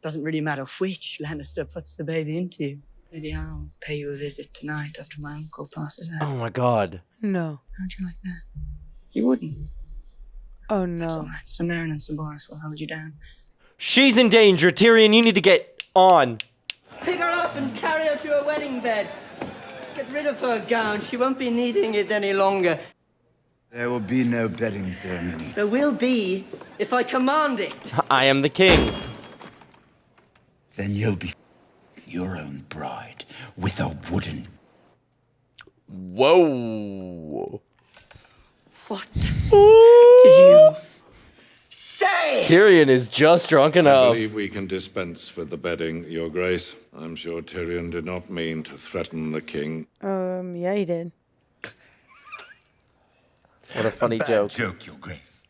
doesn't really matter which Lannister puts the baby into you. Maybe I'll pay you a visit tonight after my uncle passes out. Oh, my God. No. How'd you like that? You wouldn't. Oh, That's all no. right. Sir Meryn and Sir Boris will hold you down. She's in danger. Tyrion, you need to get on. Pick her up and carry you a wedding bed. Get rid of her gown. She won't be needing it any longer. There will be no bedding ceremony. There will be if I command it. I am the king. Then you'll be your own bride with a wooden. Whoa. What did you say? Tyrion is just drunk I enough. believe we can dispense with the bedding, Your Grace. I'm sure Tyrion did not mean to threaten the king. Yeah, he did. What a funny bad joke. joke, Your Grace.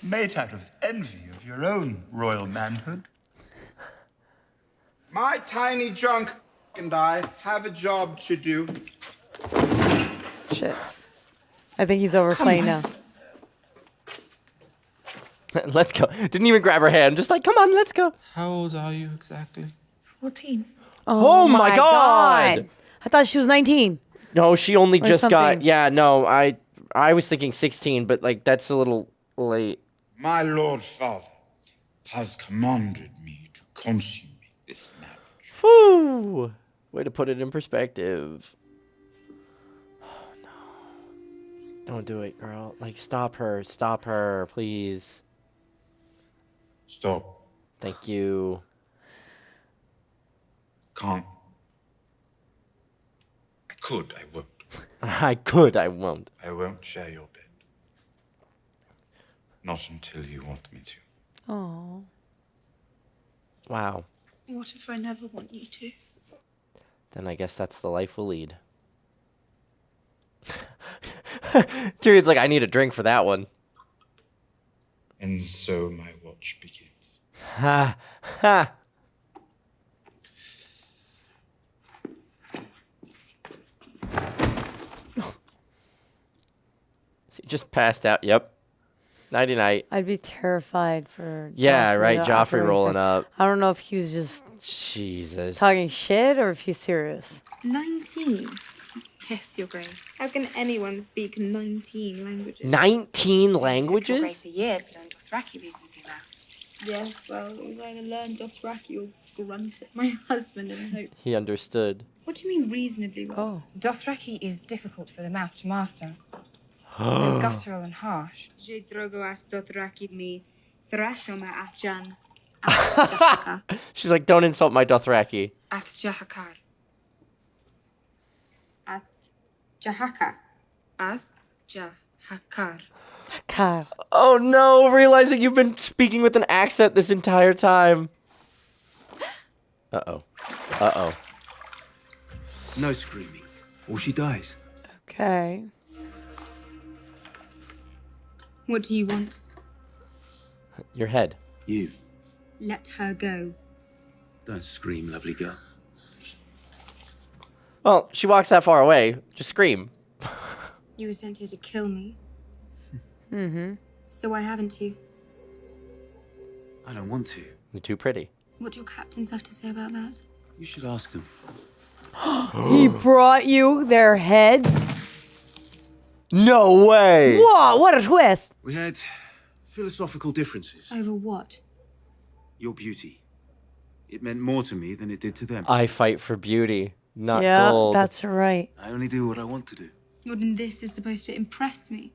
Made out of envy of your own royal manhood. My tiny drunk and I have a job to do. Shit. I think he's overplaying now. Let's go. Didn't even grab her hand. Just like, come on, let's go. How old are you exactly? 14. Oh my God. I thought she was 19. No, she only Or just got. something. Yeah, no, I was thinking 16, but like that's a little late. My lord father has commanded me to consummate this marriage. Whew. Way to put it in perspective. Oh no. Don't do it, girl. Like, stop her. Stop her, please. Stop. Thank you. Can't. I could, I won't. I could, I won't. I won't share your bed. Not until you want me to. Oh. Wow. What if I never want you to? Then I guess that's the life we'll lead. Tyrion's like, I need a drink for that one. And so my watch begins. Ha ha. She just passed out. Yep. Nighty night. I'd be terrified for. Yeah, Joffrey right. to Joffrey operate rolling that. up. I don't know if he was just Jesus. talking shit or if he's serious. 19. Yes, Your Grace. How can anyone speak 19 languages? 19 languages? Years to learn Dothraki recently now. Yes, well, it was either learn Dothraki or grunt at my husband and hope. He understood. What do you mean reasonably well? Oh. Dothraki is difficult for the mouth to master. So guttural and harsh. Je drogo as Dothraki mi thrashoma afjan. She's like, don't insult my Dothraki. Ath Jahakar. At Jahaka. Ath Jahakar. God. Oh no, realizing you've been speaking with an accent this entire time. Uh-oh. Uh-oh. No screaming, or she dies. Okay. What do you want? Your head. You. Let her go. Don't scream, lovely girl. Well, she walks that far away. Just scream. You were sent here to kill me, Mm-hmm. so why haven't you? I don't want to. You're too pretty. What do your captains have to say about that? You should ask them. He brought you their heads? No way! Whoa, what a twist! We had philosophical differences. Over what? Your beauty. It meant more to me than it did to them. I fight for beauty, not yeah, gold. that's right. I only do what I want to do. Well, then this is supposed to impress me.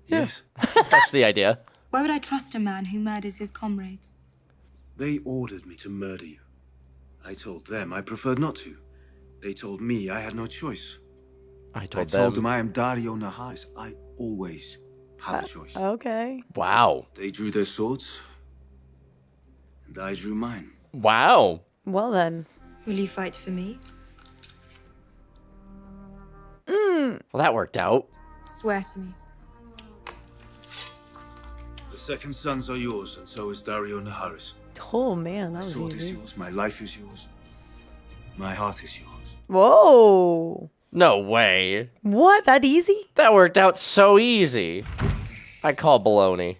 Yes. That's the idea. Why would I trust a man who murders his comrades? They ordered me to murder you. I told them I preferred not to. They told me I had no choice. I I told told them. them I am Dario Naharis. I always have a choice. Okay. Wow. They drew their swords, and I drew mine. Wow. Well then. Will you fight for me? Mm. Well, that worked out. Swear to me. The second sons are yours, and so is Dario Naharis. Oh man, that My was sword is easy. yours, my life is yours, my heart is yours. Whoa. No way. What? That easy? That worked out so easy. I call baloney.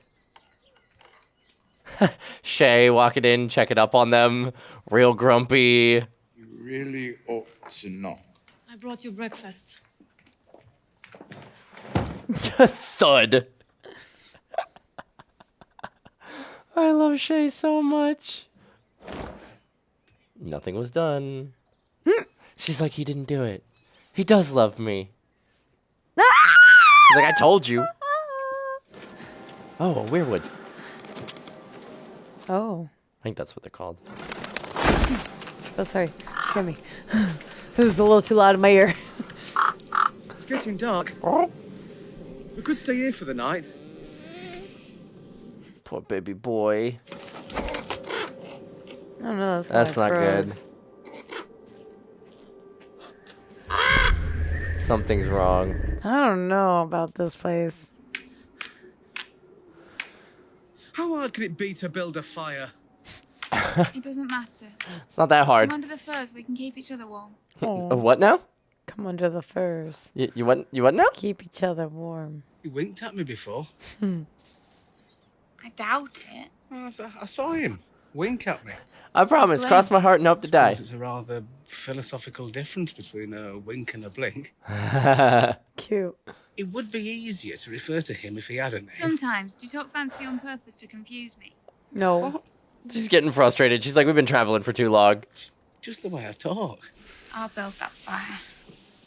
Shay walking in, checking up on them, real grumpy. You really ought to knock. I brought you breakfast. Thud. I love Shay so much. Nothing was done. She's like, he didn't do it. He does love me. He's like, I told you. Oh, a weirwood. Oh. I think that's what they're called. Oh, sorry. Scare me. It was a little too loud in my ear. It's getting dark. We could stay here for the night. Poor baby boy. I don't know. That's not good. Something's wrong. I don't know about this place. How hard could it be to build a fire? It doesn't matter. It's not that hard. Come under the furs, we can keep each other warm. A what now? Come under the furs. You what now? Keep each other warm. You winked at me before. I doubt it. Well, I saw him wink at me. I promise. Blink. Cross my heart and hope to die. It's a rather philosophical difference between a wink and a blink. Cute. It would be easier to refer to him if he had a name. Sometimes. Do you talk fancy on purpose to confuse me? No. She's getting frustrated. She's like, we've been traveling for too long. Just the way I talk. I'll build that fire.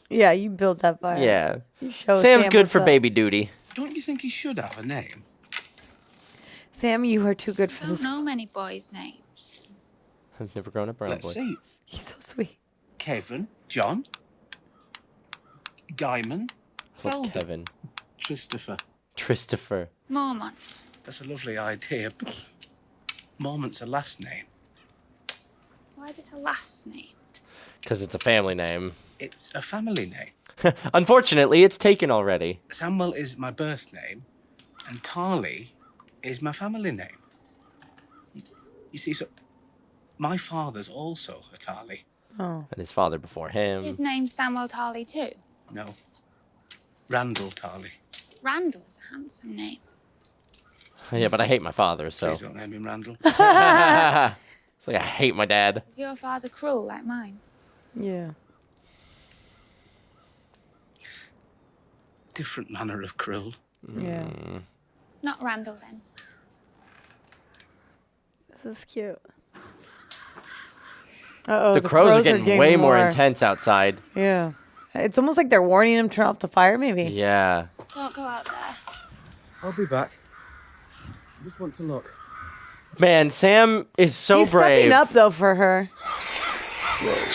Yeah, you built that fire. Yeah. You show Sam's Sam good what's for up. baby duty. Don't you think he should have a name? Sam, you are too good for I this. don't know many boys' names. I've never grown up around Let's boys. see. He's so sweet. Kevin, John, Guyman, Love Felder, Kevin. Christopher. Mormont. That's a lovely idea. Mormont's a last name. Why is it a last name? Because it's a family name. It's a family name. Unfortunately, it's taken already. Samuel is my birth name, and Carly is my family name. You see, so my father's also a Tarly. Oh. And his father before him. His name's Samuel Tarly too. No, Randall Tarly. Randall's a handsome name. Yeah, but I hate my father, so. Please don't name him Randall. It's like I hate my dad. Is your father cruel like mine? Yeah. Different manner of cruel. Yeah. Not Randall then. This is cute. Uh-oh. The crows are getting way more intense outside. Yeah. It's almost like they're warning him to turn off the fire, maybe. Yeah. Don't go out there. I'll be back. I just want to look. Man, Sam is so He's brave. stepping up, though, for her.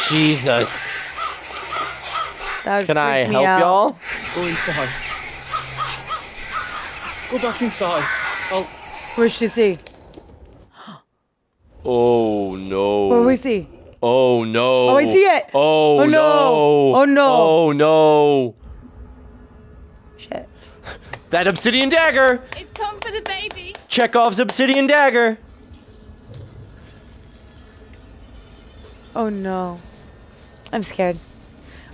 Jesus. That would Can I freak me help out. y'all? Go inside. Go back inside. Where's she see? Oh, no. Where we see? Oh, no. Oh, I see it. Oh, Oh, no. Oh, no. Oh, no. Shit. That obsidian dagger. It's come for the baby. Chekhov's obsidian dagger. Oh, no. I'm scared.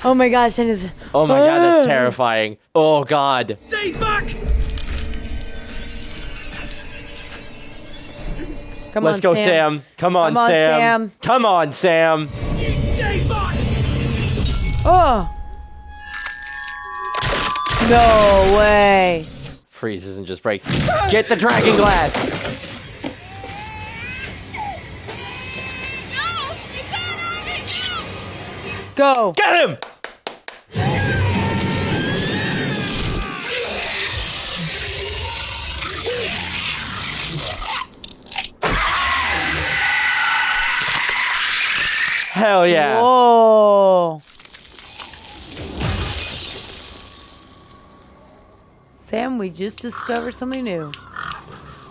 Oh, my gosh. And it's... Oh, my God, that's terrifying. Oh, God. Stay back! Come Let's on, go, Sam. Come on, Come on, Sam. Come on, Sam. Stay back! Oh. No way. Freezes and just breaks. Get the dragon glass. Go. Get him. Hell yeah. Whoa. Sam, we just discovered something new.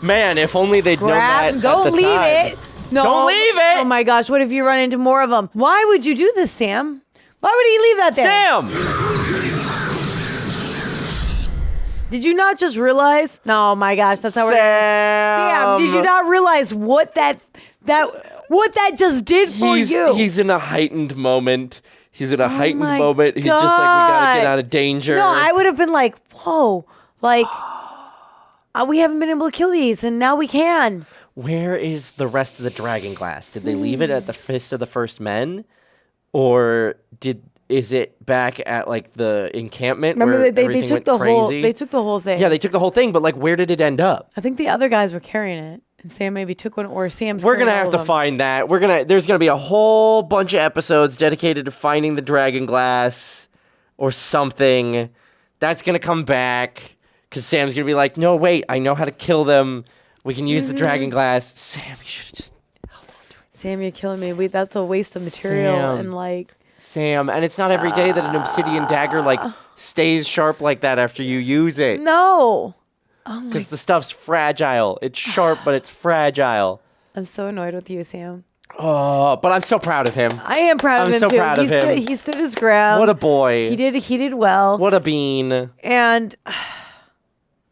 Man, if only they'd known Grab. that Don't at the leave time. it. No. Don't leave it. Oh my gosh, what if you run into more of them? Why would you do this, Sam? Why would he leave that there? Sam! Did you not just realize? No, my gosh, that's how we're Sam, did you not realize what that just did for you? He's in a heightened moment. He's in a heightened my moment. He's just like, we gotta get God. out of danger. No, I would have been like, whoa, like, we haven't been able to kill these, and now we can. Where is the rest of the dragon glass? Did they leave it at the Fist of the First Men? Or is it back at like the encampment? Remember, where they everything took went the whole crazy? they took the whole thing. Yeah, they took the whole thing, but like where did it end up? I think the other guys were carrying it And Sam maybe took one, or Sam's. We're gonna carrying have all to of them. find that. There's gonna be a whole bunch of episodes dedicated to finding the dragon glass or something. That's gonna come back because Sam's gonna be like, no, wait, I know how to kill them. We can use the dragon glass. Sam, you should have just. Sam, you're killing me. Wait, that's a waste of material. Sam. And like. Sam, and it's not every day that an obsidian dagger like stays sharp like that after you use it. No. Oh my. Because the stuff's fragile. It's sharp, but it's fragile. I'm so annoyed with you, Sam. Oh, but I'm so proud of him. I am proud of him I'm so too. proud of him. He stood his ground. What a boy. He did well. What a bean. And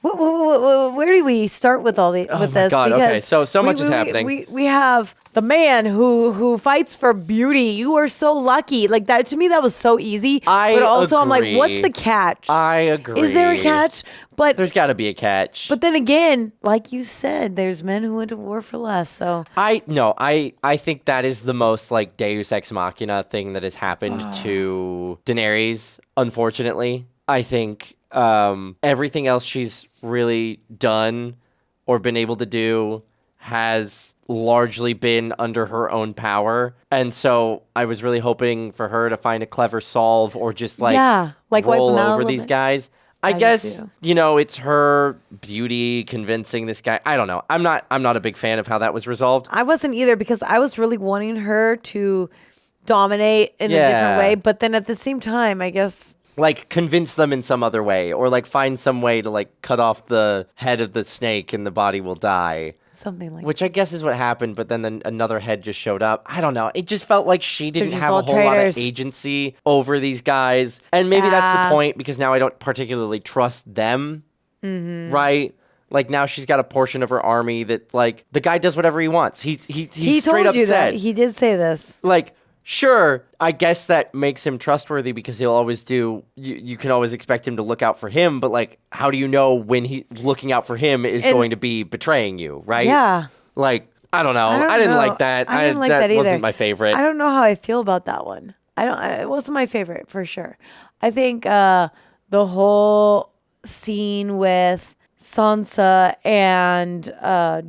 where do we start with all the with this? God, okay, Because so much is happening. We have the man who fights for beauty. You are so lucky. Like that to me, that was so easy. But also, I'm like, what's the catch? I agree. Is there a catch? But there's got to be a catch. But then again, like you said, there's men who went to war for less. So I think that is the most like Deus Ex Machina thing that has happened to Daenerys. Unfortunately, I think everything else she's really done or been able to do has largely been under her own power. And so I was really hoping for her to find a clever solve or just like wipe roll them out a over little these bit. guys. I do guess, too. it's her beauty convincing this guy. I don't know. I'm not a big fan of how that was resolved. I wasn't either because I was really wanting her to dominate in a different way. But then at the same time, I guess Like convince them in some other way or like find some way to like cut off the head of the snake and the body will die. something like Which I guess is what happened, but then another head just showed up. I don't know. It just felt like she didn't just have a all whole lot of traitors. agency over these guys. And maybe that's the point because now I don't particularly trust them, right? Like now she's got a portion of her army that like the guy does whatever he wants. He straight told up you said. that. He did say this. Like, sure, I guess that makes him trustworthy because he'll always do, you can always expect him to look out for him, but like, how do you know when he looking out for him is going to be betraying you, right? Yeah. Like, I don't know. don't I didn't know. like that. I didn't like that either. wasn't my favorite. I don't know how I feel about that one. It wasn't my favorite for sure. I think the whole scene with Sansa and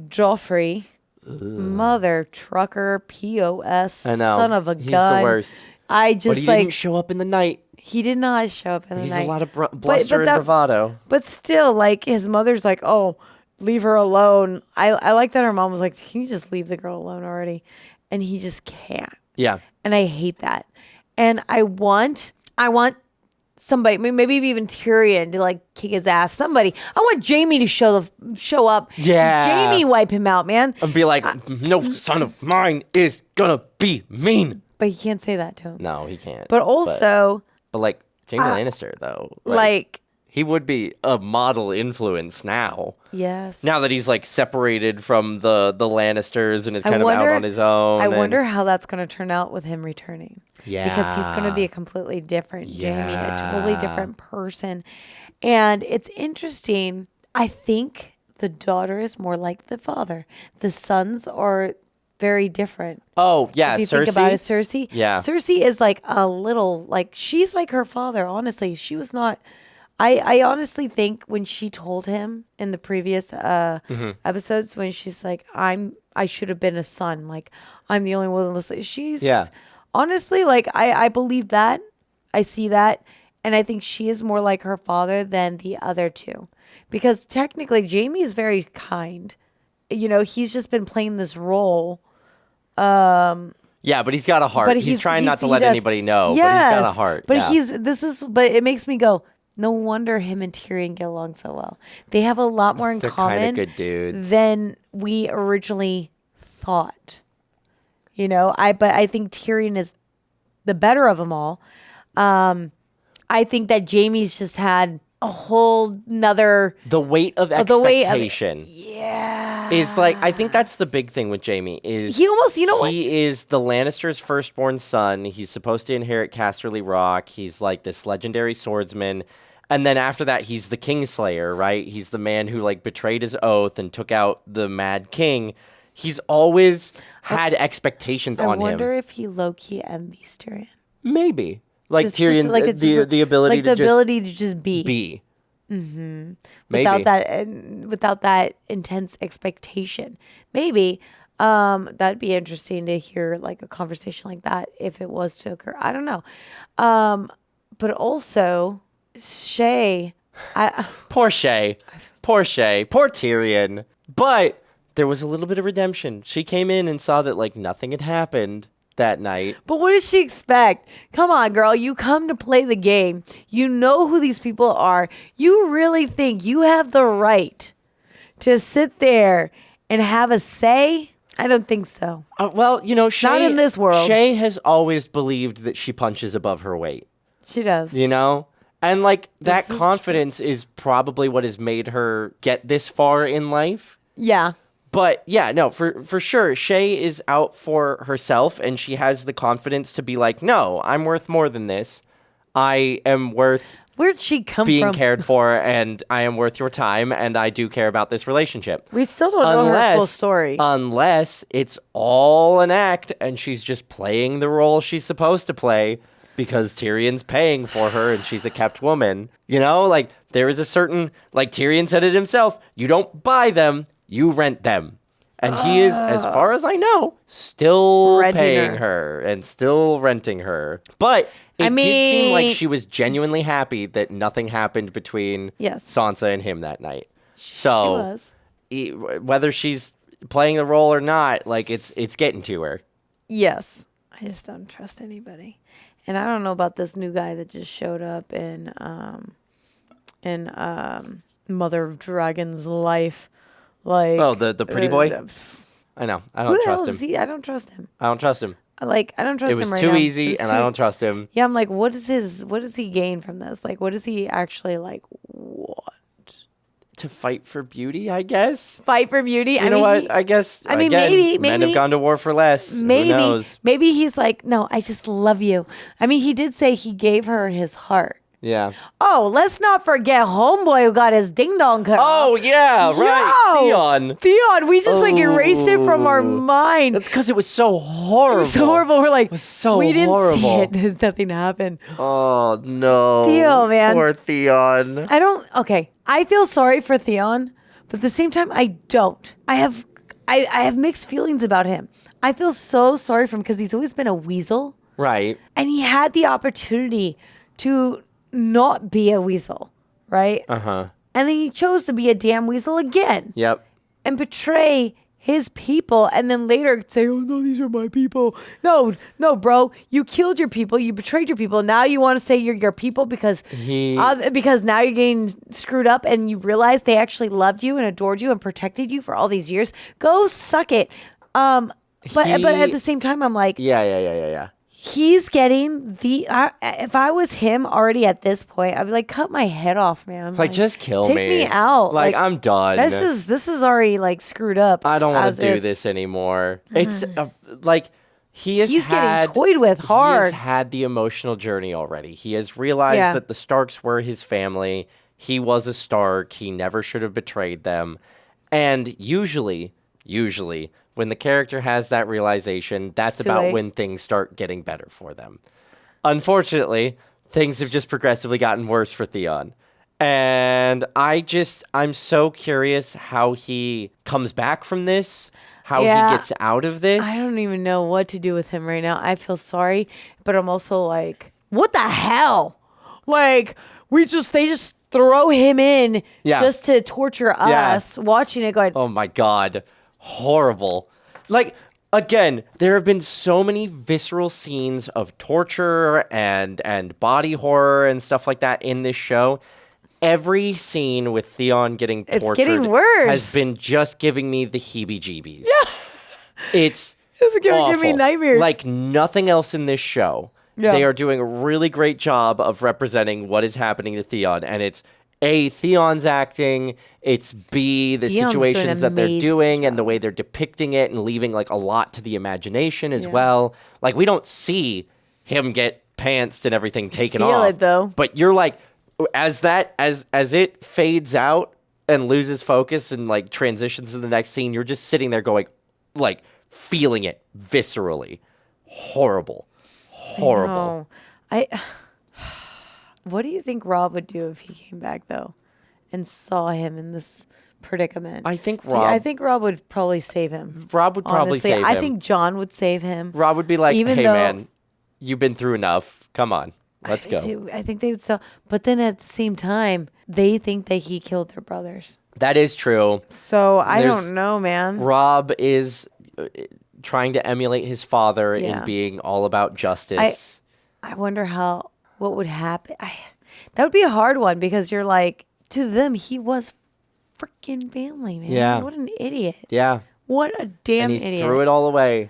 Joffrey, mother trucker, POS, I know. son of a He's gun. the worst. I But just he like didn't show up in the night. he did not show up in the He's night. a lot of bluster and bravado. But still, like his mother's like, oh, leave her alone. I like that her mom was like, can you just leave the girl alone already? And he just can't. Yeah. And I hate that. And I want somebody, maybe even Tyrion to like kick his ass. Somebody. I want Jaime to show up. Yeah. Jaime wipe him out, man. And be like, no son of mine is gonna be mean. But he can't say that to him. No, he can't. But also, But like, Jaime Lannister, though. like, he would be a model influence now. yes. Now that he's like separated from the Lannisters and is kind of out on his own. I and- wonder how that's going to turn out with him returning. Yeah. Because he's going to be a completely different Jaime, a totally Yeah. different person. And it's interesting. I think the daughter is more like the father. The sons are very different. Oh, yeah, If you Cersei. think about it, Cersei. Yeah. Cersei is like a little, like, she's like her father, honestly. She was not. I honestly think when she told him in the previous episodes, when she's like, I should have been a son. Like, I'm the only one to listen. She's honestly, like, I believe that. I see that. And I think she is more like her father than the other two. Because technically, Jaime is very kind. You know, he's just been playing this role. Yeah, but he's got a heart. But he's trying not to he let does. anybody know, Yes, but he's got a heart. But yeah. but it makes me go, no wonder him and Tyrion get along so well. They have a lot more in They're common kinda good dudes. than we originally thought. You know, but I think Tyrion is the better of them all. I think that Jaime's just had a whole nother The weight of the weight of- expectation. Is like, I think that's the big thing with Jaime is He almost, you know what? he is the Lannister's firstborn son. He's supposed to inherit Casterly Rock. He's like this legendary swordsman. And then after that, he's the Kingslayer, right? He's the man who like betrayed his oath and took out the Mad King. He's always had expectations I on wonder him. if he low-key envies Tyrion. Maybe. Like Just Tyrion, like the ability like to the just ability to just be. Mm-hmm. Maybe. Without that intense expectation. Maybe. That'd be interesting to hear like a conversation like that if it was to occur. I don't know. But also Shay, Poor Shay. Poor Tyrion. But there was a little bit of redemption. She came in and saw that like nothing had happened that night. But what does she expect? Come on, girl. You come to play the game. You know who these people are. You really think you have the right to sit there and have a say? I don't think so. Well, you know, Shay, not in this world. Shay has always believed that she punches above her weight. She does. You know? And like that confidence is probably what has made her get this far in life. Yeah. But yeah, no, for sure, Shay is out for herself, and she has the confidence to be like, no, I'm worth more than this. I am worth Where'd she come being from? cared for, and I am worth your time, and I do care about this relationship. We still don't know her full story. Unless it's all an act, and she's just playing the role she's supposed to play because Tyrion's paying for her, and she's a kept woman. You know, like, there is a certain, like Tyrion said it himself, you don't buy them, you rent them. And he is, as far as I know, still paying her and still renting her. But it did seem like she was genuinely happy that nothing happened between Sansa and him that night. So whether she's playing the role or not, like it's getting to her. Yes. I just don't trust anybody. And I don't know about this new guy that just showed up in Mother of Dragon's life. Like, the pretty boy? I know. I don't trust him. I don't trust him. I don't trust him. I don't trust him right now. It was too easy, and I don't trust him. Yeah, I'm like, what does he gain from this? Like, what does he actually like want? To fight for beauty, I guess. Fight for beauty? You know what? I guess, again, maybe men have gone to war for less. Who knows? Maybe he's like, no, I just love you. I mean, he did say he gave her his heart. Yeah. Oh, let's not forget homeboy who got his ding dong cut off. Oh, yeah, right. Theon. We just like erased it from our mind. That's because it was so horrible. It was horrible. We're like, it was so we didn't horrible. see it. There's nothing happened. Oh, no. Theon, man. Poor Theon. Okay. I feel sorry for Theon, but at the same time, I don't. I have mixed feelings about him. I feel so sorry for him because he's always been a weasel. Right. And he had the opportunity to not be a weasel, right? Uh-huh. And then he chose to be a damn weasel again. Yep. And betray his people and then later say, oh, no, these are my people. No, bro. You killed your people. You betrayed your people. Now you want to say you're your people because now you're getting screwed up and you realize they actually loved you and adored you and protected you for all these years. Go suck it. But at the same time, I'm like... Yeah. He's getting if I was him already at this point, I'd be like, cut my head off, man. Like just kill take me. Take me out. Like I'm done. This is already like screwed up. I don't want to do this anymore. It's like he's getting toyed with hard. He has had the emotional journey already. He has realized that the Starks were his family. He was a Stark. He never should have betrayed them. And usually when the character has that realization, that's about when things start getting better for them. Unfortunately, things have just progressively gotten worse for Theon. And I'm so curious how he comes back from this, how he gets out of this. I don't even know what to do with him right now. I feel sorry, but I'm also like, what the hell? Like, they just throw him in just to torture us, watching it going, oh my God. Horrible. Like, again, there have been so many visceral scenes of torture and body horror and stuff like that in this show. Every scene with Theon getting tortured getting worse. has been just giving me the heebie-jeebies. Yeah. It's giving me nightmares. Like nothing else in this show. Yeah. They are doing a really great job of representing what is happening to Theon, and it's A, Theon's acting, it's B, the Theon's situations that they're doing job. and the way they're depicting it and leaving like a lot to the imagination as well. Like we don't see him get pantsed and everything taken off. Feel it though. But you're like, as it fades out and loses focus and like transitions to the next scene, you're just sitting there going, like feeling it viscerally. Horrible. What do you think Rob would do if he came back, though? and saw him in this predicament. I think Rob would probably save him. Rob would probably Honestly, save him. I think Jon would save him. Rob would be like, Even hey, though- man, you've been through enough. Come on. Let's go. I think they would still, but then at the same time, they think that he killed their brothers. That is true. So I don't know, man. Rob is trying to emulate his father Yeah. in being all about justice. I wonder what would happen. That would be a hard one because you're like, to them, he was freaking family, man. Yeah. What an idiot. Yeah. What a damn and he idiot. threw it all away.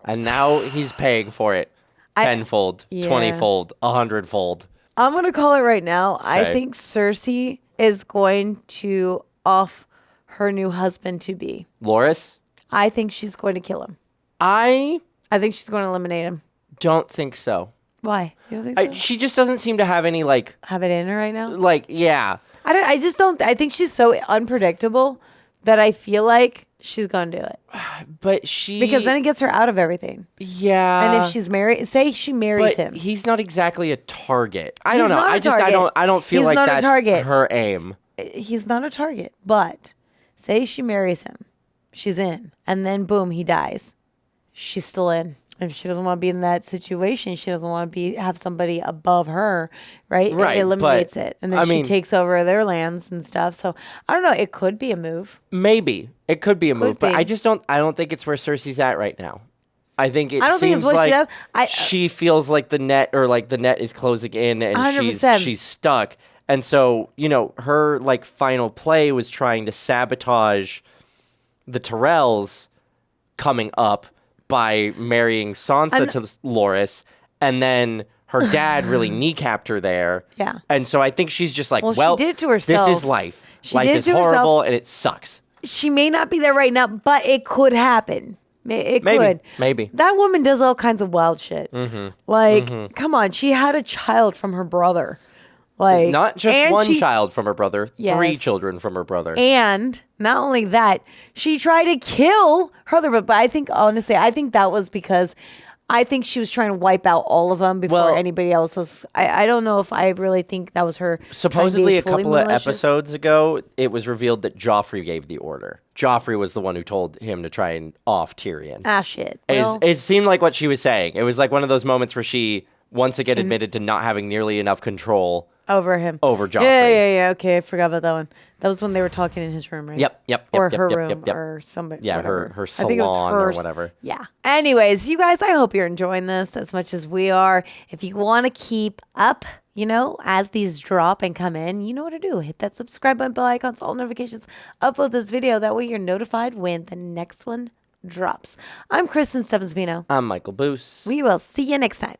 And now he's paying for it. Tenfold, Yeah. 20-fold, 100-fold. I'm going to call it right now. I Okay. think Cersei is going to off her new husband to be. Loras? I think she's going to kill him. I think she's going to eliminate him. don't think so. Why? You don't think so? She just doesn't seem to have any, have it in her right now? Yeah. I just don't. I think she's so unpredictable that I feel like she's going to do it. But because then it gets her out of everything. Yeah. And if she's married, say she marries But him. he's not exactly a target. I He's don't know. not a I don't feel He's like not a that's target. her aim. He's not a target. But say she marries him, she's in, and then boom, he dies. She's still in. If she doesn't want to be in that situation, she doesn't want to have somebody above her, right? Right, It eliminates but, it, and then I she mean- takes over their lands and stuff. So I don't know. It could be a move. Maybe. It could be a move, but be. I don't think it's where Cersei's at right now. I think I don't think it's seems what she like does. she feels like the net is closing in and 100%. she's stuck. And so, her final play was trying to sabotage the Tyrells coming up by marrying Sansa to Loras, and then her dad really kneecapped her there. Yeah. And so I think she's just like, Well, she well, did it to herself. this is life. She Life did it is to herself. horrible and it sucks. She may not be there right now, but it could happen. It Maybe. could. Maybe. That woman does all kinds of wild shit. Mm-hmm. Come on, she had a child from her brother. Like, Not just and one she- child from her brother, 3 Yes. children from her brother. And not only that, she tried to kill her other, but I think honestly, that was because I think she was trying to wipe out all of them before Well- anybody else was. I don't know if I really think that was her. trying to be Supposedly, a fully couple of malicious. episodes ago, it was revealed that Joffrey gave the order. Joffrey was the one who told him to try and off Tyrion. Ah, shit. Well, It seemed like what she was saying. It was like one of those moments where she once again admitted to not having nearly enough control over him. over Joffrey. Yeah. Okay, I forgot about that one. That was when they were talking in his room, right? Yep. Or yep, her yep, room, yep, yep. or somebody. Yeah, whatever. her I think it was salon or hers. whatever. Yeah. Anyways, you guys, I hope you're enjoying this as much as we are. If you want to keep up, as these drop and come in, you know what to do. Hit that subscribe button, bell icon, all notifications. Upload this video. That way you're notified when the next one drops. I'm Kristen Stevens-Vino. I'm Michael Boos. We will see you next time.